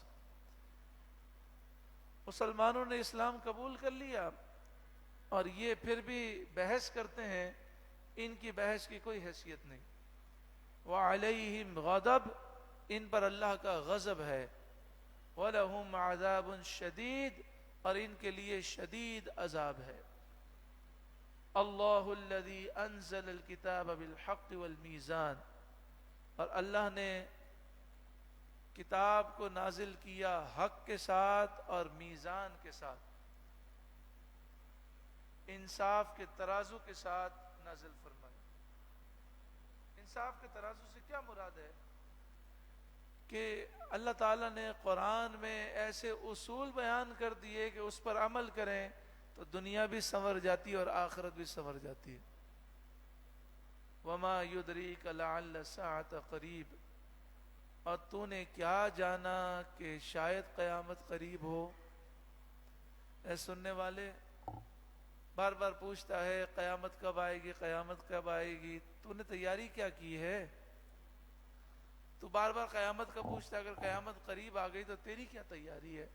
مسلمانوں نے اسلام قبول کر لیا اور یہ پھر بھی بحث کرتے ہیں، ان کی بحث کی کوئی حیثیت نہیں. وعلیہم غضب، ان پر اللہ کا غضب ہے. ولہم عذاب شدید، اور ان کے لیے شدید عذاب ہے. اللہ الذی انزل الکتاب بالحق والمیزان، اور اللہ نے کتاب کو نازل کیا حق کے ساتھ اور میزان کے ساتھ، انصاف کے ترازو کے ساتھ نازل فرمایا. انصاف کے ترازو سے کیا مراد ہے؟ کہ اللہ تعالیٰ نے قرآن میں ایسے اصول بیان کر دیے کہ اس پر عمل کریں تو دنیا بھی سنور جاتی ہے اور آخرت بھی سنور جاتی ہے. وما یدریک لعل الساعة قریب، اور تو نے کیا جانا کہ شاید قیامت قریب ہو. اے سننے والے، بار بار پوچھتا ہے قیامت کب آئے گی، قیامت کب آئے گی، تو نے تیاری کیا کی ہے؟ تو بار بار قیامت کا پوچھتا ہے، اگر قیامت قریب آ گئی تو تیری کیا تیاری ہے؟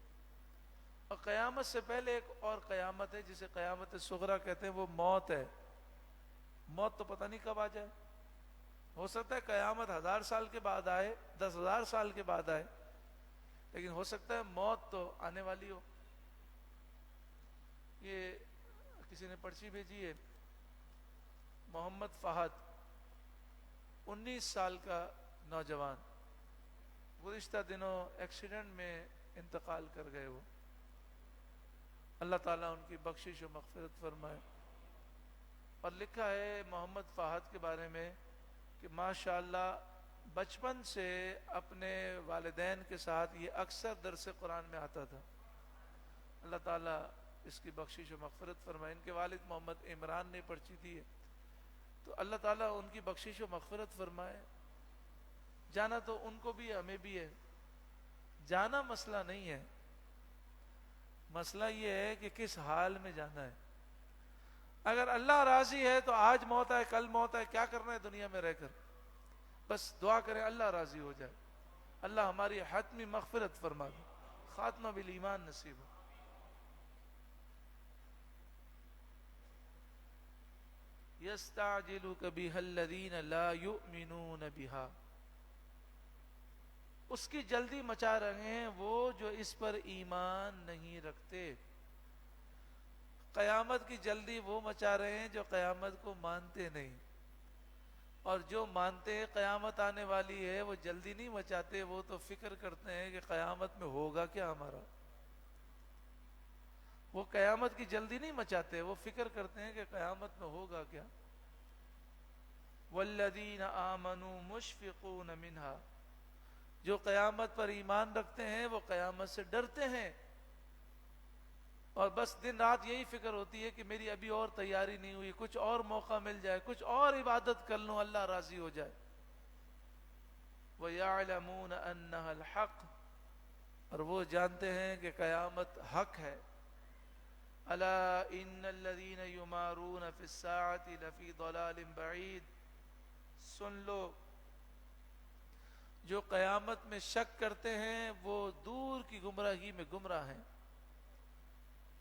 اور قیامت سے پہلے ایک اور قیامت ہے جسے قیامت صغریٰ کہتے ہیں، وہ موت ہے. موت تو پتہ نہیں کب آ جائے. ہو سکتا ہے قیامت 1000 سال کے بعد آئے، 10,000 سال کے بعد آئے، لیکن ہو سکتا ہے موت تو آنے والی ہو. یہ کسی نے پرچی بھیجی ہے، محمد فہد 19 سال کا نوجوان، گزشتہ دنوں ایکسیڈنٹ میں انتقال کر گئے. وہ اللہ تعالیٰ ان کی بخشش و مغفرت فرمائے. اور لکھا ہے محمد فہد کے بارے میں کہ ماشاءاللہ بچپن سے اپنے والدین کے ساتھ یہ اکثر درس قرآن میں آتا تھا. اللہ تعالیٰ اس کی بخشش و مغفرت فرمائے. ان کے والد محمد عمران نے پرچی دی ہے، تو اللہ تعالیٰ ان کی بخشش و مغفرت فرمائے. جانا تو ان کو بھی ہمیں بھی ہے. جانا مسئلہ نہیں ہے، مسئلہ یہ ہے کہ کس حال میں جانا ہے. اگر اللہ راضی ہے تو آج موت ہے کل موت ہے، کیا کرنا ہے دنیا میں رہ کر؟ بس دعا کریں اللہ راضی ہو جائے، اللہ ہماری حتمی مغفرت فرما دے، خاتمہ بالایمان نصیب ہو. یستعجلک بها الذین لا یؤمنون بها، اس کی جلدی مچا رہے ہیں وہ جو اس پر ایمان نہیں رکھتے. قیامت کی جلدی وہ مچا رہے ہیں جو قیامت کو مانتے نہیں، اور جو مانتے ہیں قیامت آنے والی ہے وہ جلدی نہیں مچاتے، وہ تو فکر کرتے ہیں کہ قیامت میں ہوگا کیا ہمارا. وہ قیامت کی جلدی نہیں مچاتے، وہ فکر کرتے ہیں کہ قیامت میں ہوگا کیا. والذین آمنوا مشفقون منہا، جو قیامت پر ایمان رکھتے ہیں وہ قیامت سے ڈرتے ہیں. اور بس دن رات یہی فکر ہوتی ہے کہ میری ابھی اور تیاری نہیں ہوئی، کچھ اور موقع مل جائے، کچھ اور عبادت کر لوں، اللہ راضی ہو جائے۔ وَيَعْلَمُونَ أَنَّهَا الْحَقُّ، اور وہ جانتے ہیں کہ قیامت حق ہے۔ أَلَا إِنَّ الَّذِينَ يُمَارُونَ فِي السَّاعَةِ لَفِي ضَلَالٍ بَعِيدٍ، سن لو، جو قیامت میں شک کرتے ہیں وہ دور کی گمراہی میں گمراہ ہیں۔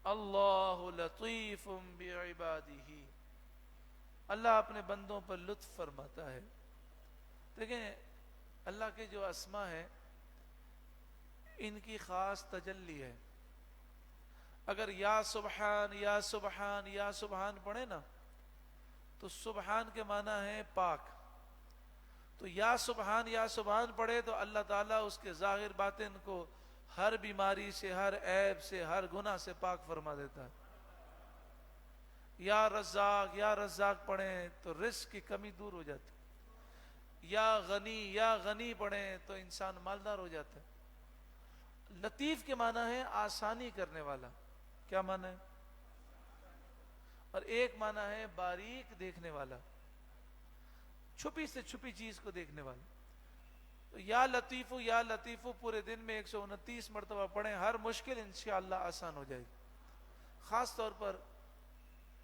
اللہ لطیف بعبادہ، اللہ اپنے بندوں پر لطف فرماتا ہے۔ دیکھیں اللہ کے جو اسما ہے ان کی خاص تجلی ہے۔ اگر یا سبحان یا سبحان یا سبحان پڑھے نا تو سبحان کے معنی ہے پاک، تو یا سبحان پڑھے تو اللہ تعالیٰ اس کے ظاہر باطن کو ہر بیماری سے، ہر عیب سے، ہر گناہ سے پاک فرما دیتا ہے۔ یا رزاق پڑھیں تو رزق کی کمی دور ہو جاتی ہے۔ یا غنی پڑھیں تو انسان مالدار ہو جاتا ہے۔ لطیف کے معنی ہے آسانی کرنے والا، کیا معنی ہے؟ اور ایک معنی ہے باریک دیکھنے والا، چھپی سے چھپی چیز کو دیکھنے والا۔ تو یا لطیفو پورے دن میں 129 مرتبہ پڑھیں، ہر مشکل انشاءاللہ آسان ہو جائے گی۔ خاص طور پر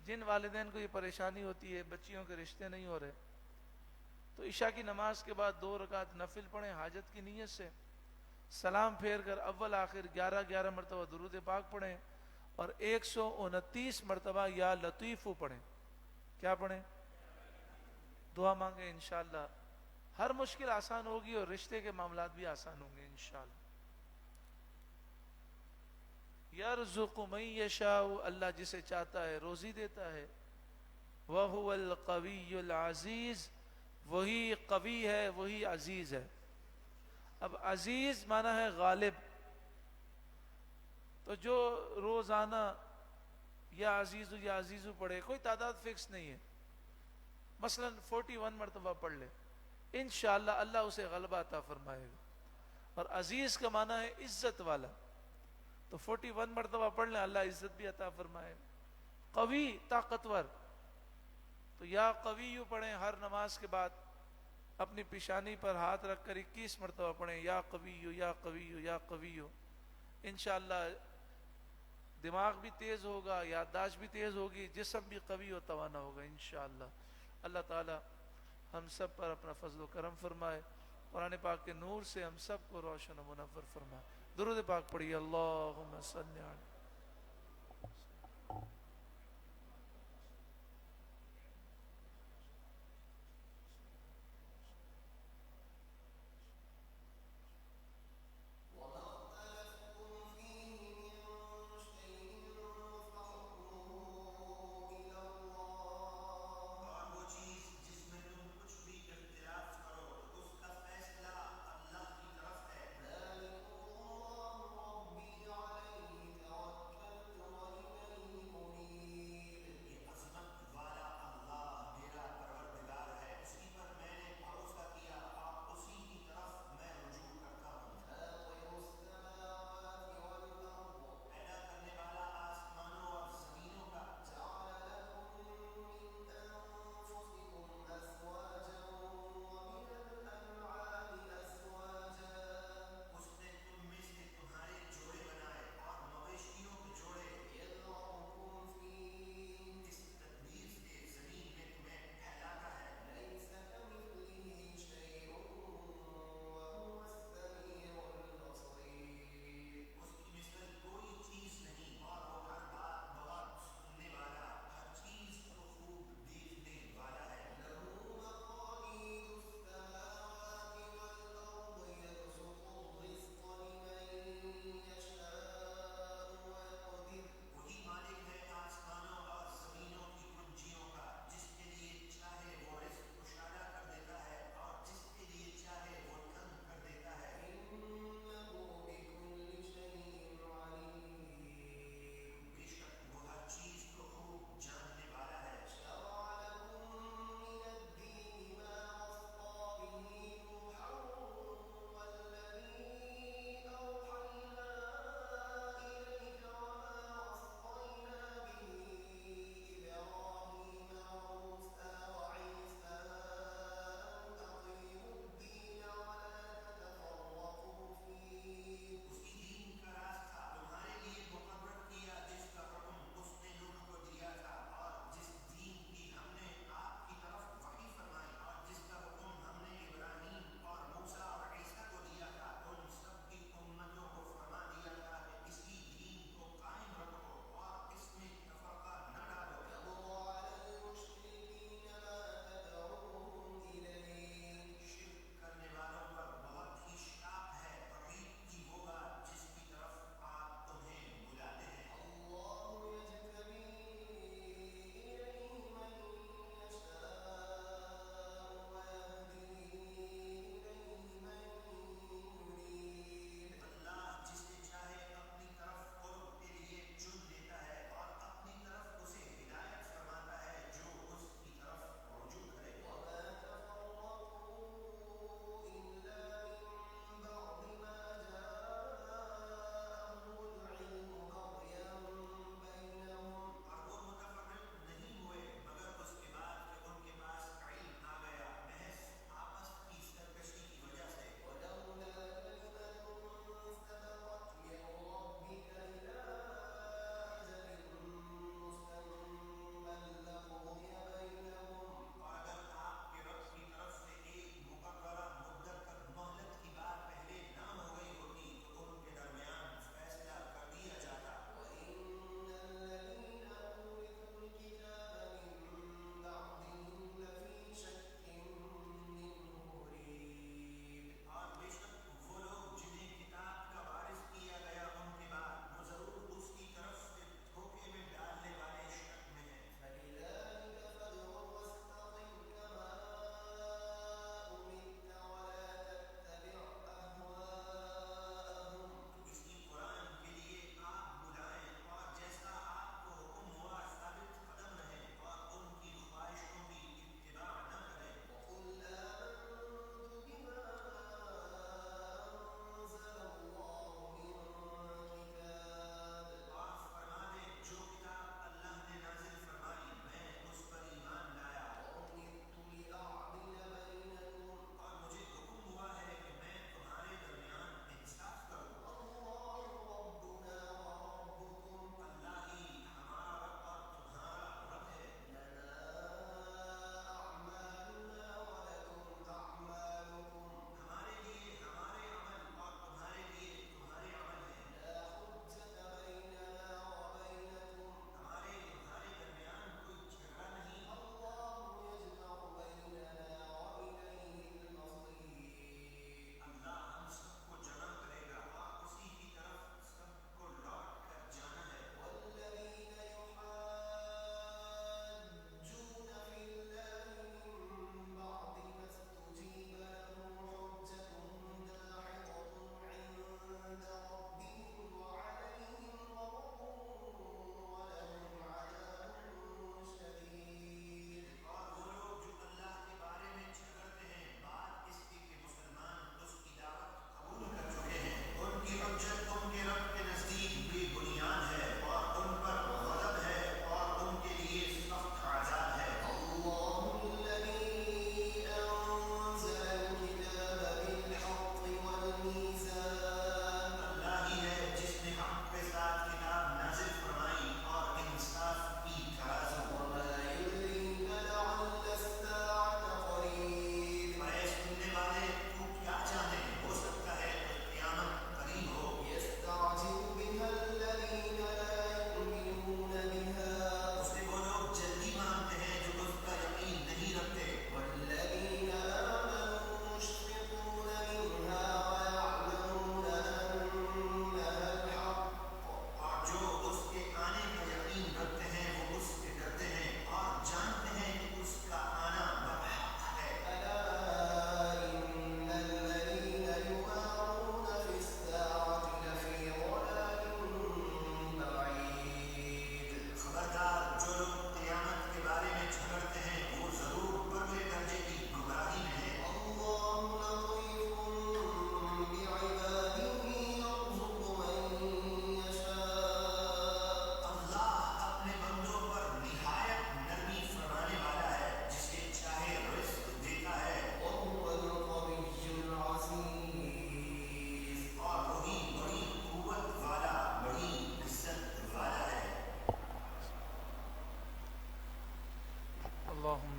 جن والدین کو یہ پریشانی ہوتی ہے بچیوں کے رشتے نہیں ہو رہے، تو عشاء کی نماز کے بعد 2 رکعت نفل پڑھیں حاجت کی نیت سے، سلام پھیر کر اول آخر 11 مرتبہ درود پاک پڑھیں، اور 129 مرتبہ یا لطیفو پڑھیں۔ کیا پڑھیں؟ دعا مانگیں، انشاءاللہ ہر مشکل آسان ہوگی اور رشتے کے معاملات بھی آسان ہوں گے انشاءاللہ۔ یرزق من یشاء، اللہ جسے چاہتا ہے روزی دیتا ہے۔ وَهُوَ الْقَوِيُّ الْعَزِيزُ، وہی قوی ہے، وہی عزیز ہے۔ اب عزیز مانا ہے غالب، تو جو روزانہ یا عزیزو پڑھے، کوئی تعداد فکس نہیں ہے، مثلا 41 مرتبہ پڑھ لے، انشاءاللہ اللہ اسے غلبہ عطا فرمائے گا۔ اور عزیز کا معنی ہے عزت والا، تو 41 مرتبہ پڑھ لیں، اللہ عزت بھی عطا فرمائے گا۔ قوی طاقتور، تو یا قویو پڑھیں، ہر نماز کے بعد اپنی پیشانی پر ہاتھ رکھ کر 21 مرتبہ پڑھیں، یا قویو یا قویو یا قویو۔ انشاءاللہ دماغ بھی تیز ہوگا، یادداشت بھی تیز ہوگی، جسم بھی قوی و توانا ہوگا انشاءاللہ۔ اللہ تعالی ہم سب پر اپنا فضل و کرم فرمائے، قرآن پاک کے نور سے ہم سب کو روشن و منور فرمائے۔ درود پاک پڑھیے، اللہم صلی علی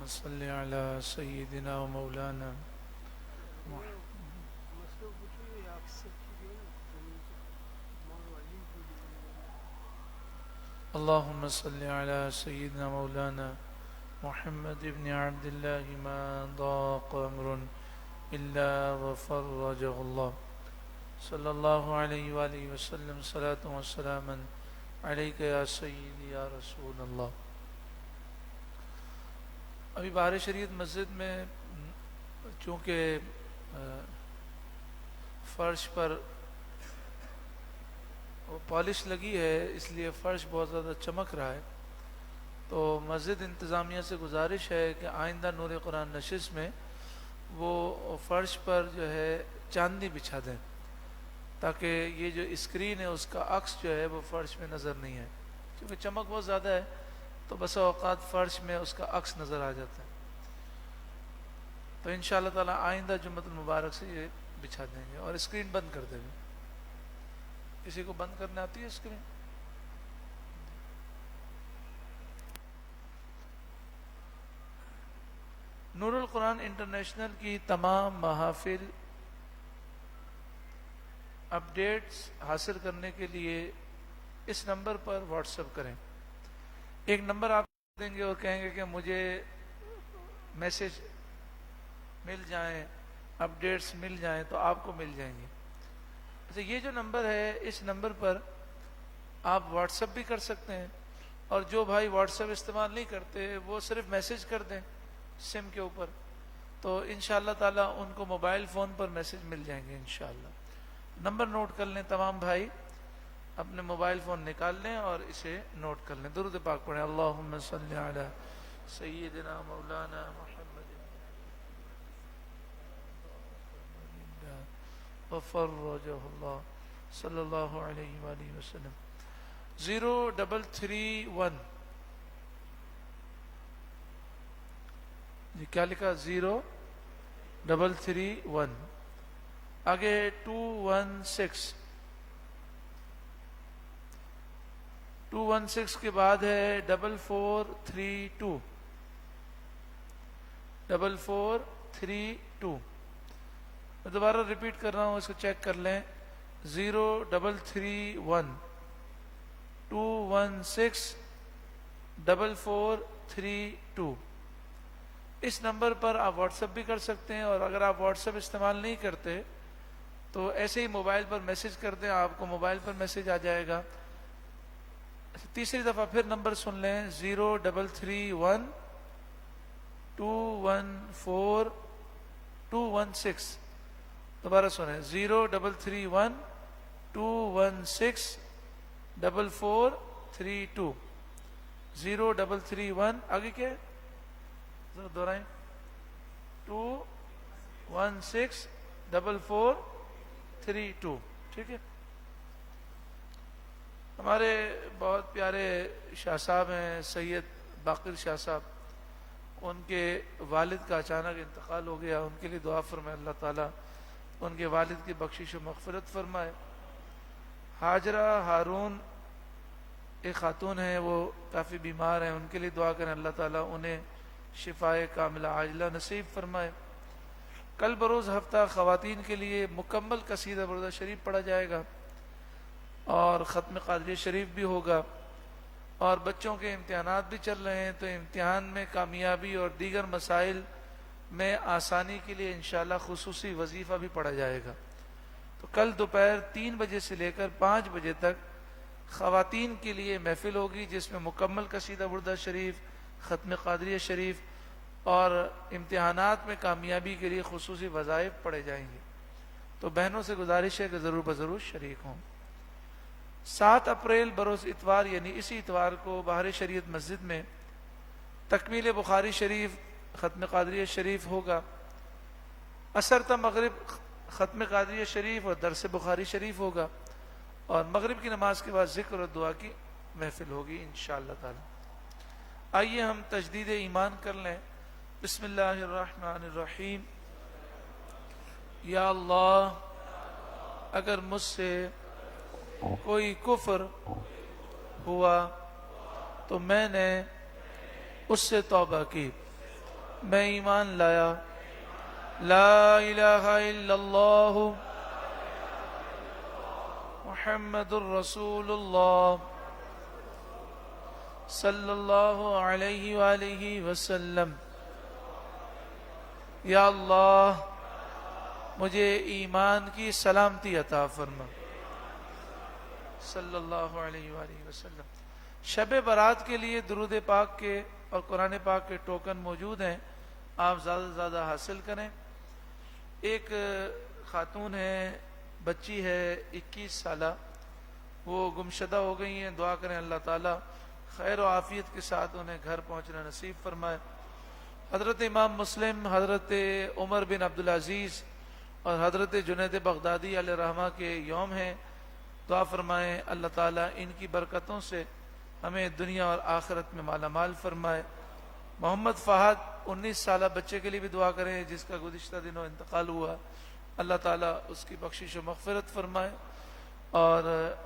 صل على سيدنا ومولانا اللهم صل على سيدنا مولانا محمد بن عبد الله ما ضاق أمر إلا وفرجه الله صلى الله عليه وآله وسلم صلاة وسلاما عليك يا سيدي يا رسول اللہ. ابھی بہار شریعت مسجد میں چونکہ فرش پر پالش لگی ہے اس لیے فرش بہت زیادہ چمک رہا ہے، تو مسجد انتظامیہ سے گزارش ہے کہ آئندہ نور قرآن نشست میں وہ فرش پر جو ہے چاندنی بچھا دیں تاکہ یہ جو اسکرین ہے اس کا عکس جو ہے وہ فرش میں نظر نہیں ہے، کیونکہ چمک بہت زیادہ ہے تو بسا اوقات فرش میں اس کا عکس نظر آ جاتا ہے. تو انشاءاللہ تعالی آئندہ جمعۃ المبارک سے یہ بچھا دیں گے اور اسکرین بند کر دیں گے. کسی کو بند کرنے آتی ہے اسکرین؟ نور القرآن انٹرنیشنل کی تمام محافل اپڈیٹس حاصل کرنے کے لیے اس نمبر پر واٹس ایپ کریں. ایک نمبر آپ دیں گے اور کہیں گے کہ مجھے میسج مل جائیں، اپڈیٹس مل جائیں، تو آپ کو مل جائیں گے. اچھا، یہ جو نمبر ہے اس نمبر پر آپ واٹس ایپ بھی کر سکتے ہیں، اور جو بھائی واٹس ایپ استعمال نہیں کرتے وہ صرف میسج کر دیں سم کے اوپر، تو انشاءاللہ تعالیٰ ان کو موبائل فون پر میسج مل جائیں گے انشاءاللہ. نمبر نوٹ کر لیں، تمام بھائی اپنے موبائل فون نکال لیں اور اسے نوٹ کر لیں. درود پاک پڑھیں. اللہم صلی علی سیدنا مولانا محمد وفرجہ اللہ صلی اللہ علیہ وآلہ وسلم. 0331 جی کیا لکھا؟ 0331 آگے 216 کے بعد ہے 4432 4432. میں دوبارہ ریپیٹ کر رہا ہوں، اس کو چیک کر لیں. 0331 216 4432. اس نمبر پر آپ واٹس ایپ بھی کر سکتے ہیں، اور اگر آپ واٹس ایپ استعمال نہیں کرتے تو ایسے ہی موبائل پر میسج کر دیں، آپ کو موبائل پر میسج آ جائے گا. تیسری دفعہ پھر نمبر سن لیں. 0331 214 216. دوبارہ سنیں. 0331 216 4432. 0331 آگے کیا ہے ذرا دہرائیں. 216 4432. ٹھیک ہے. ہمارے بہت پیارے شاہ صاحب ہیں سید باقر شاہ صاحب، ان کے والد کا اچانک انتقال ہو گیا. ان کے لیے دعا فرمائے، اللہ تعالیٰ ان کے والد کی بخشش و مغفرت فرمائے. ہاجرہ ہارون ایک خاتون ہیں، وہ کافی بیمار ہیں، ان کے لیے دعا کریں، اللہ تعالیٰ انہیں شفائے کاملہ عاجلہ نصیب فرمائے. کل بروز ہفتہ خواتین کے لیے مکمل قصیدہ برودہ شریف پڑھا جائے گا اور ختم قادریہ شریف بھی ہوگا، اور بچوں کے امتحانات بھی چل رہے ہیں، تو امتحان میں کامیابی اور دیگر مسائل میں آسانی کے لیے انشاءاللہ خصوصی وظیفہ بھی پڑھا جائے گا. تو کل دوپہر 3 بجے سے لے کر 5 بجے تک خواتین کے لیے محفل ہوگی، جس میں مکمل قصیدہ بردہ شریف، ختم قادریہ شریف اور امتحانات میں کامیابی کے لیے خصوصی وظائف پڑھے جائیں گے. تو بہنوں سے گزارش ہے کہ ضرور بضرور شریک ہوں. 7 اپریل بروز اتوار یعنی اسی اتوار کو بہار شریعت مسجد میں تکمیل بخاری شریف، ختم قادریہ شریف ہوگا. عصر تا مغرب ختم قادریہ شریف اور درس بخاری شریف ہوگا، اور مغرب کی نماز کے بعد ذکر اور دعا کی محفل ہوگی انشاءاللہ تعالی. آئیے ہم تجدید ایمان کر لیں. بسم اللہ الرحمن الرحیم. یا اللہ، اگر مجھ سے کوئی کفر ہوا تو میں نے اس سے توبہ کی. میں ایمان لایا لا الہ الا اللہ محمد الرسول اللہ صلی اللہ علیہ وآلہ وسلم۔ یا اللہ مجھے ایمان کی سلامتی عطا فرما صلی اللہ علیہ وآلہ وسلم۔ شب برات کے لیے درود پاک کے اور قرآن پاک کے ٹوکن موجود ہیں، آپ زیادہ سے زیادہ حاصل کریں۔ ایک خاتون ہے، بچی ہے 21 سالہ، وہ گمشدہ ہو گئی ہیں، دعا کریں اللہ تعالیٰ خیر و عافیت کے ساتھ انہیں گھر پہنچنا نصیب فرمائے۔ حضرت امام مسلم، حضرت عمر بن عبدالعزیز اور حضرت جنید بغدادی علیہ رحمہ کے یوم ہیں، دعا فرمائیں اللہ تعالیٰ ان کی برکتوں سے ہمیں دنیا اور آخرت میں مالا مال فرمائے۔ محمد فہد 19 سالہ بچے کے لیے بھی دعا کریں جس کا گزشتہ دنوں انتقال ہوا، اللہ تعالیٰ اس کی بخشش و مغفرت فرمائے اور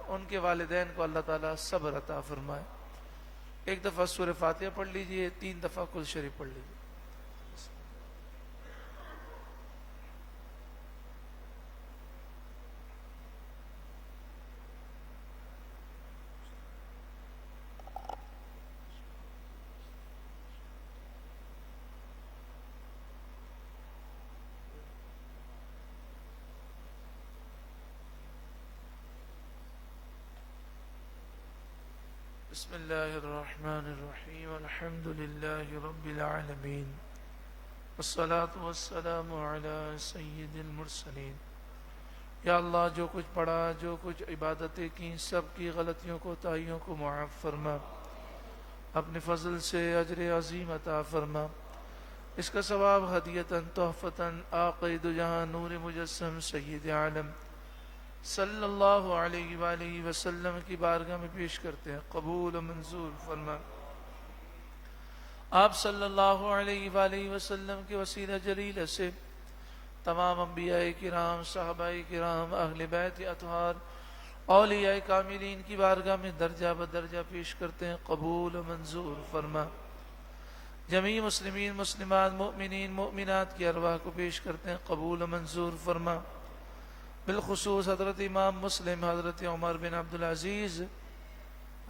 ان کے والدین کو اللہ تعالیٰ صبر عطا فرمائے۔ ایک دفعہ سورہ فاتحہ پڑھ لیجئے، 3 دفعہ کل شریف پڑھ لیجئے۔ بسم اللہ الرحمن الرحیم الحمد للہ رب العالمین والصلاة والسلام علی سید المرسلین۔ یا اللہ جو کچھ پڑھا، جو کچھ عبادتیں کی، سب کی غلطیوں کو تائیوں کو معاف فرما، اپنے فضل سے اجر عظیم عطا فرما، اس کا ثواب ہدیتاً تحفتاً آقا دو جہاں نور مجسم سید عالم صلی اللہ علیہ وآلہ وسلم کی بارگاہ میں پیش کرتے ہیں، قبول و منظور فرما۔ آپ صلی اللہ علیہ وآلہ وسلم کے وسیلہ جلیلہ سے تمام انبیاء کرام، صحابہ کرام، اہل بیت اطہار، اولیاء کاملین کی بارگاہ میں درجہ بدرجہ پیش کرتے ہیں، قبول و منظور فرما۔ جمیع مسلمین مسلمات مؤمنین مؤمنات کی ارواح کو پیش کرتے ہیں، قبول و منظور فرما۔ بالخصوص حضرت امام مسلم، حضرت عمر بن عبدالعزیز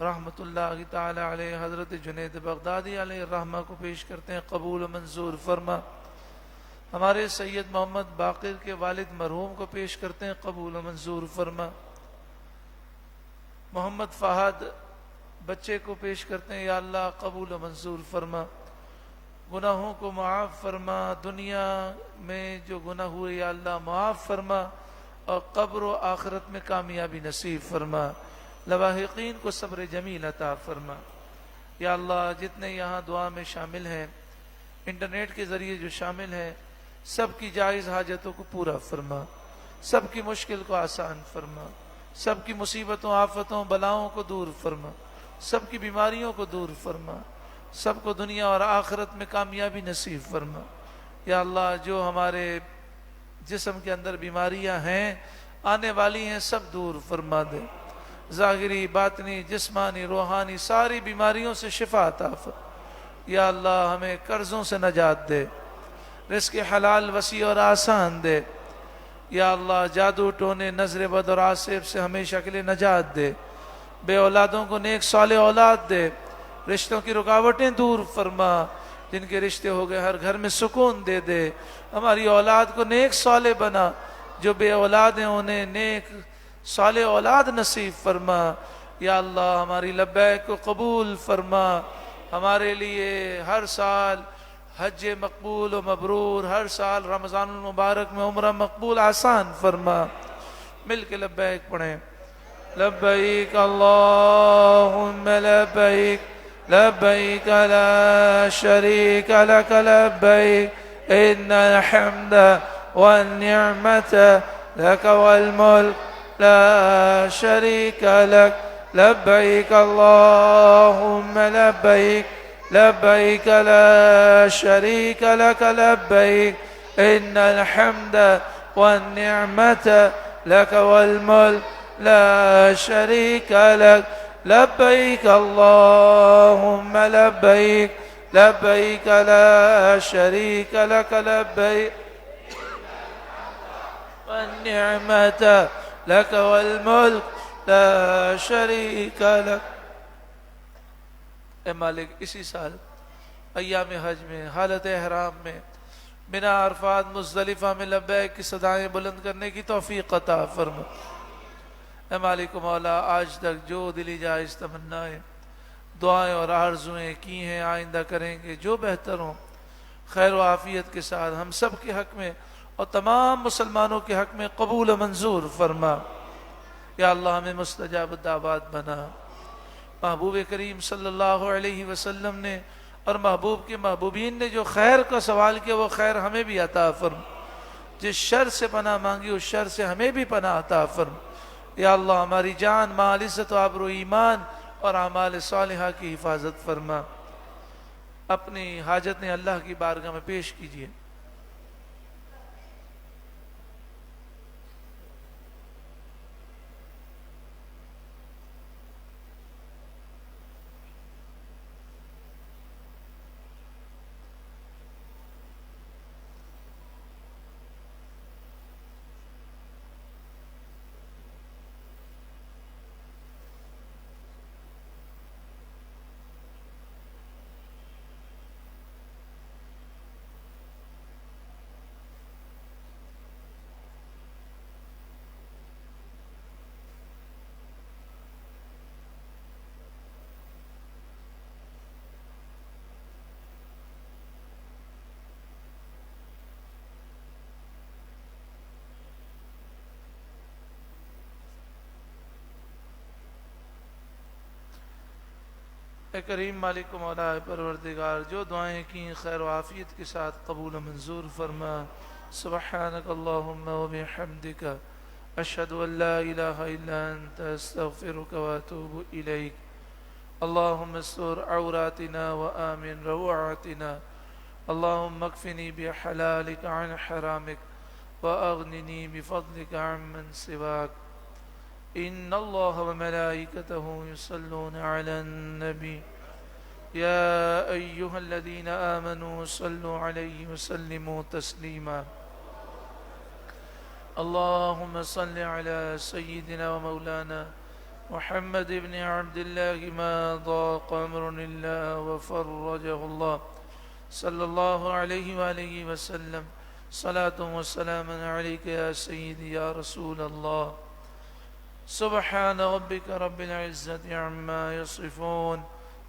رحمۃ اللہ تعالی علیہ، حضرت جنید بغدادی علیہ الرحمہ کو پیش کرتے ہیں، قبول و منظور فرما۔ ہمارے سید محمد باقر کے والد مرحوم کو پیش کرتے ہیں، قبول و منظور فرما۔ محمد فہد بچے کو پیش کرتے ہیں، یا اللہ قبول و منظور فرما، گناہوں کو معاف فرما، دنیا میں جو گناہ ہوئے یا اللہ معاف فرما اور قبر و آخرت میں کامیابی نصیب فرما، لواحقین کو صبر جمیل عطا فرما۔ یا اللہ جتنے یہاں دعا میں شامل ہیں، انٹرنیٹ کے ذریعے جو شامل ہیں، سب کی جائز حاجتوں کو پورا فرما، سب کی مشکل کو آسان فرما، سب کی مصیبتوں آفتوں بلاؤں کو دور فرما، سب کی بیماریوں کو دور فرما، سب کو دنیا اور آخرت میں کامیابی نصیب فرما۔ یا اللہ جو ہمارے جسم کے اندر بیماریاں ہیں، آنے والی ہیں، سب دور فرما دے، ظاہری باطنی جسمانی روحانی ساری بیماریوں سے شفا عطا فرما۔ یا اللہ ہمیں قرضوں سے نجات دے، رزق حلال وسیع اور آسان دے۔ یا اللہ جادو ٹونے نظر بد اور آصف سے ہمیشہ کے لیے نجات دے، بے اولادوں کو نیک صالح اولاد دے، رشتوں کی رکاوٹیں دور فرما، جن کے رشتے ہو گئے ہر گھر میں سکون دے دے، ہماری اولاد کو نیک صالح بنا، جو بے اولاد ہیں انہیں نیک صالح اولاد نصیب فرما۔ یا اللہ ہماری لبیک کو قبول فرما، ہمارے لیے ہر سال حج مقبول و مبرور، ہر سال رمضان المبارک میں عمرہ مقبول آسان فرما۔ مل کے لبیک پڑھیں، لبیک اللہم لبیک لبیک لا شریک لک لبیک ان الحمد والنعمت لک والملک لا شریک لک لبیک اللہم لبیک لبیک لا شریک لک لبیک ان الحمد والنعمت لک والملک لا شریک لک لبیک اللہم لبیک لبيك لا شريك لك لبيك والنعمة لك والملك لا شريك لك. اے مالک اسی سال ایام حج میں حالت احرام میں منا عرفات مزدلفہ میں لبیک کی صدائیں بلند کرنے کی توفیق عطا فرما. اے مالک و مولا آج تک جو دلی جائز تمنائیں دعائیں اور آرزویں کی ہیں آئندہ کریں گے جو بہتر ہوں خیر و عافیت کے ساتھ ہم سب کے حق میں اور تمام مسلمانوں کے حق میں قبول و منظور فرما. یا اللہ ہمیں مستجاب الدعوات بنا. محبوب کریم صلی اللہ علیہ وسلم نے اور محبوب کے محبوبین نے جو خیر کا سوال کیا وہ خیر ہمیں بھی عطا فرما. جس شر سے پناہ مانگی اس شر سے ہمیں بھی پناہ عطا فرما. یا اللہ ہماری جان مال عزت و آبرو ایمان اور اعمال صالحہ کی حفاظت فرما. اپنی حاجتیں اللہ کی بارگاہ میں پیش کیجیے. اے کریم مالک و مولا پروردگار جو دعائیں کی خیر و عافیت کے ساتھ قبول و منظور فرما. سبحانک اللہم و بحمدک اشہد ان لا الہ الا انت استغفرک و اتوب الیک. اللہم استر عوراتنا و آمن روعاتنا. اللہم اکفنی بحلالک عن حرامک و اغننی بفضلک عن من سواک. ان اللہ وملائکتہ یصلون علی النبی یا ایہا الذین آمنوا صلوا علیہ وسلموا تسلیما. اللہم صل علی سیدنا و مولانا محمد بن عبد اللہ ما ضاق امر اللہ وفرجہ اللہ صلی اللہ علیہ وآلہ وسلم. صلاة و سلام علیک یا سیدی یا رسول اللہ. سبحان ربك رب العزة عما يصفون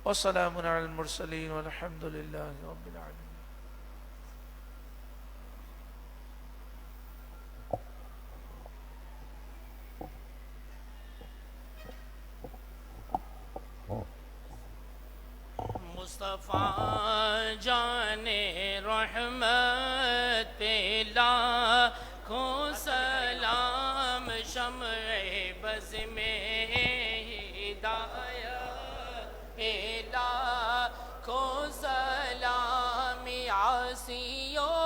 وسلام على المرسلين والحمد لله رب العالمين. مصطفیٰ جان رحمت پہ لاکھوں سلام. شمع بز میں ہدایت پہ لاکھوں سلام. عاصیوں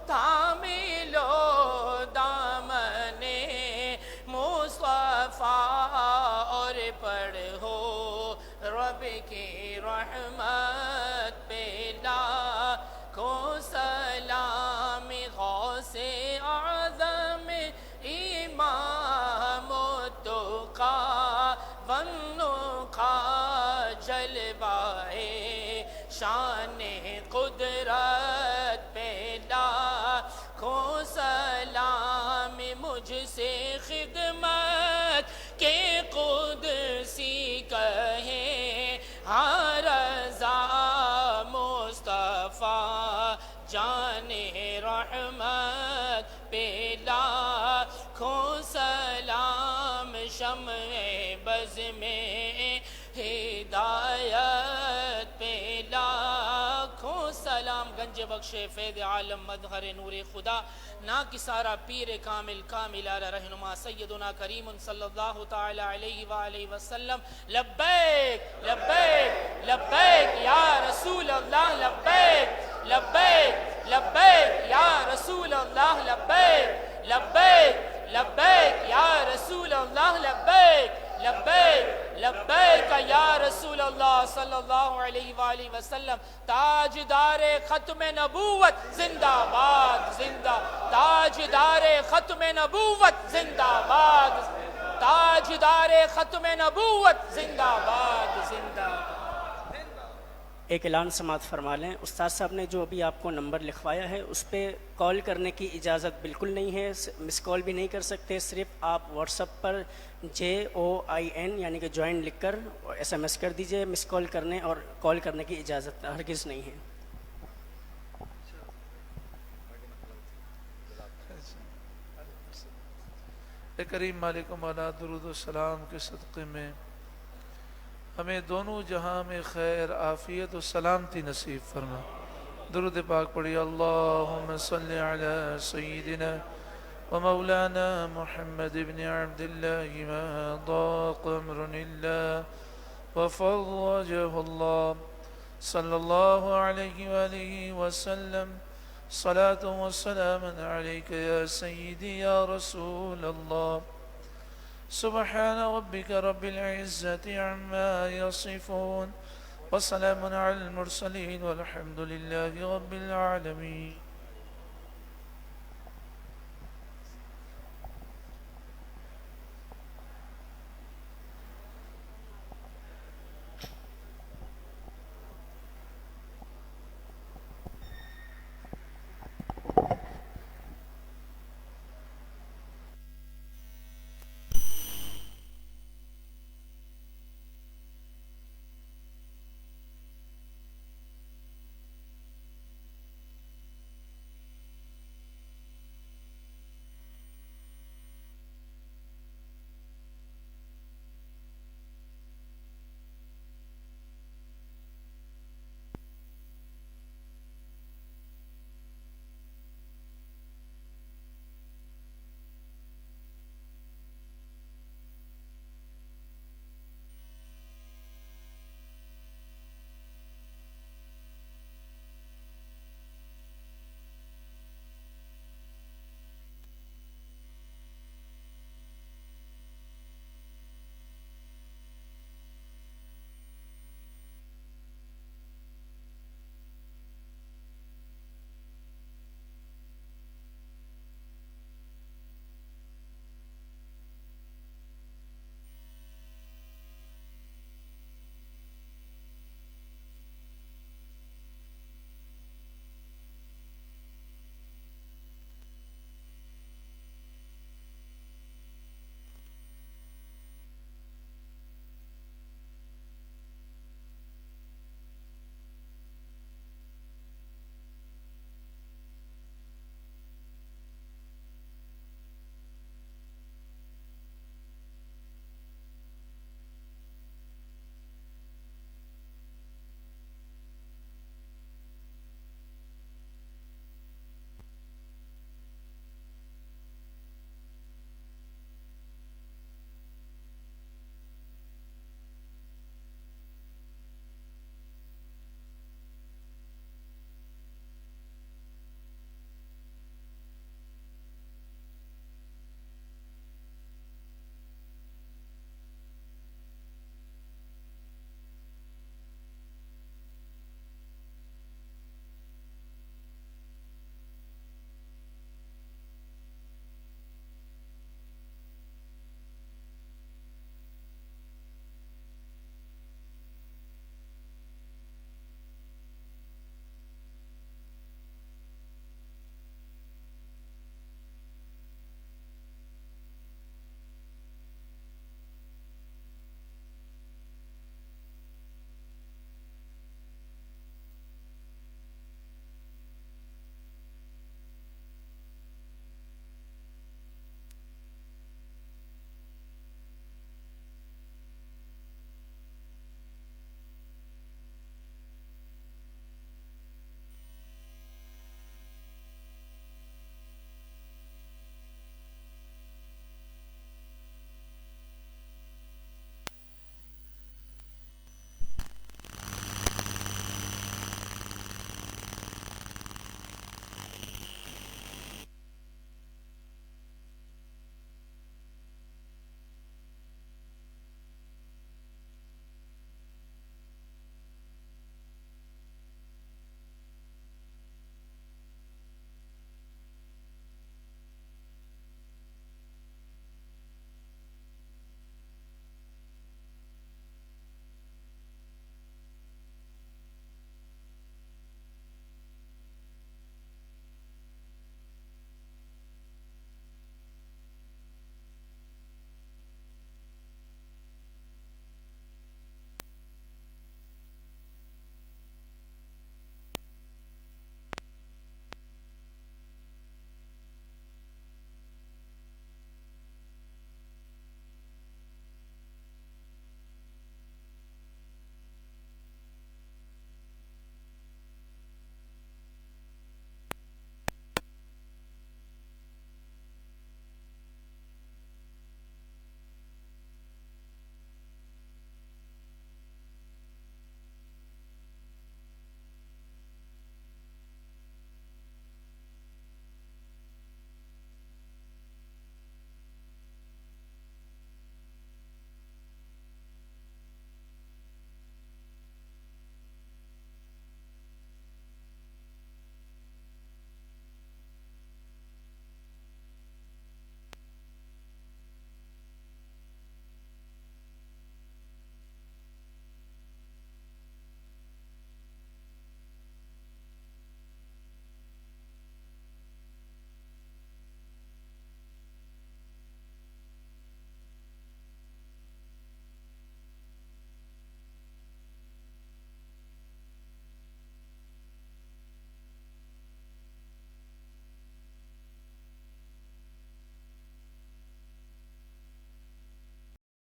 تھامے لو دامن مصطفیٰ اور پڑھو رب کی رحمت پہ لاکھوں سلام. غوث اعظم امام التقیٰ والنقیٰ جلوہ شان قدرت پہ لاکھوں سلام. مجھ سے خدمت کے قدسی کہیں ہاں رضا مصطفیٰ جان رحمت پہ لاکھوں سلام. شمع بز میں ہدایت پہ لاکھوں سلام. گنج بخش فیض عالم مظہر نور خدا نا کسارا پیر کامل کامل اعلی رہنما سیدنا کریم صلی اللہ تعالی علیہ وآلہ وسلم. لبیک لبیک لبیک یا رسول اللہ. لبیک لبیک لبیک یا رسول اللہ. لبیک لبیک لبیک یا رسول اللہ. لبیک لبیک لبیک یا رسول رسول اللہ صلی اللہ علیہ وآلہ وسلم، تاجدار ختم نبوت زندہ باد زندہ، تاجدار ختم نبوت زندہ باد، تاجدار ختم نبوت زندہ باد زندہ باد۔ ایک اعلان سماعت فرما لیں، استاد صاحب نے جو ابھی آپ کو نمبر لکھوایا ہے اس پہ کال کرنے کی اجازت بالکل نہیں ہے، مس کال بھی نہیں کر سکتے، صرف آپ واٹس ایپ پر JOIN یعنی کہ جوائن لکھ کر SMS کر دیجئے، مس کال کرنے اور کال کرنے کی اجازت ہرگز نہیں ہے۔ اے کریم مالک مولا، درود و سلام کے صدقے میں ہمیں دونوں جہاں میں خیر، عافیت و سلامتی نصیب فرما۔ درود پاک پڑھی، اللہم صلی علی سیدنا و مولانا محمد بن عبد اللہ ما ضاق امر اللہ وفرجہ اللہ صلی اللہ علیہ وآلہ وسلم، صلاة و سلام علیک یا سیدی یا رسول اللہ۔ سبحان ربك رب العزة عما يصفون وسلام على المرسلين والحمد لله رب العالمين۔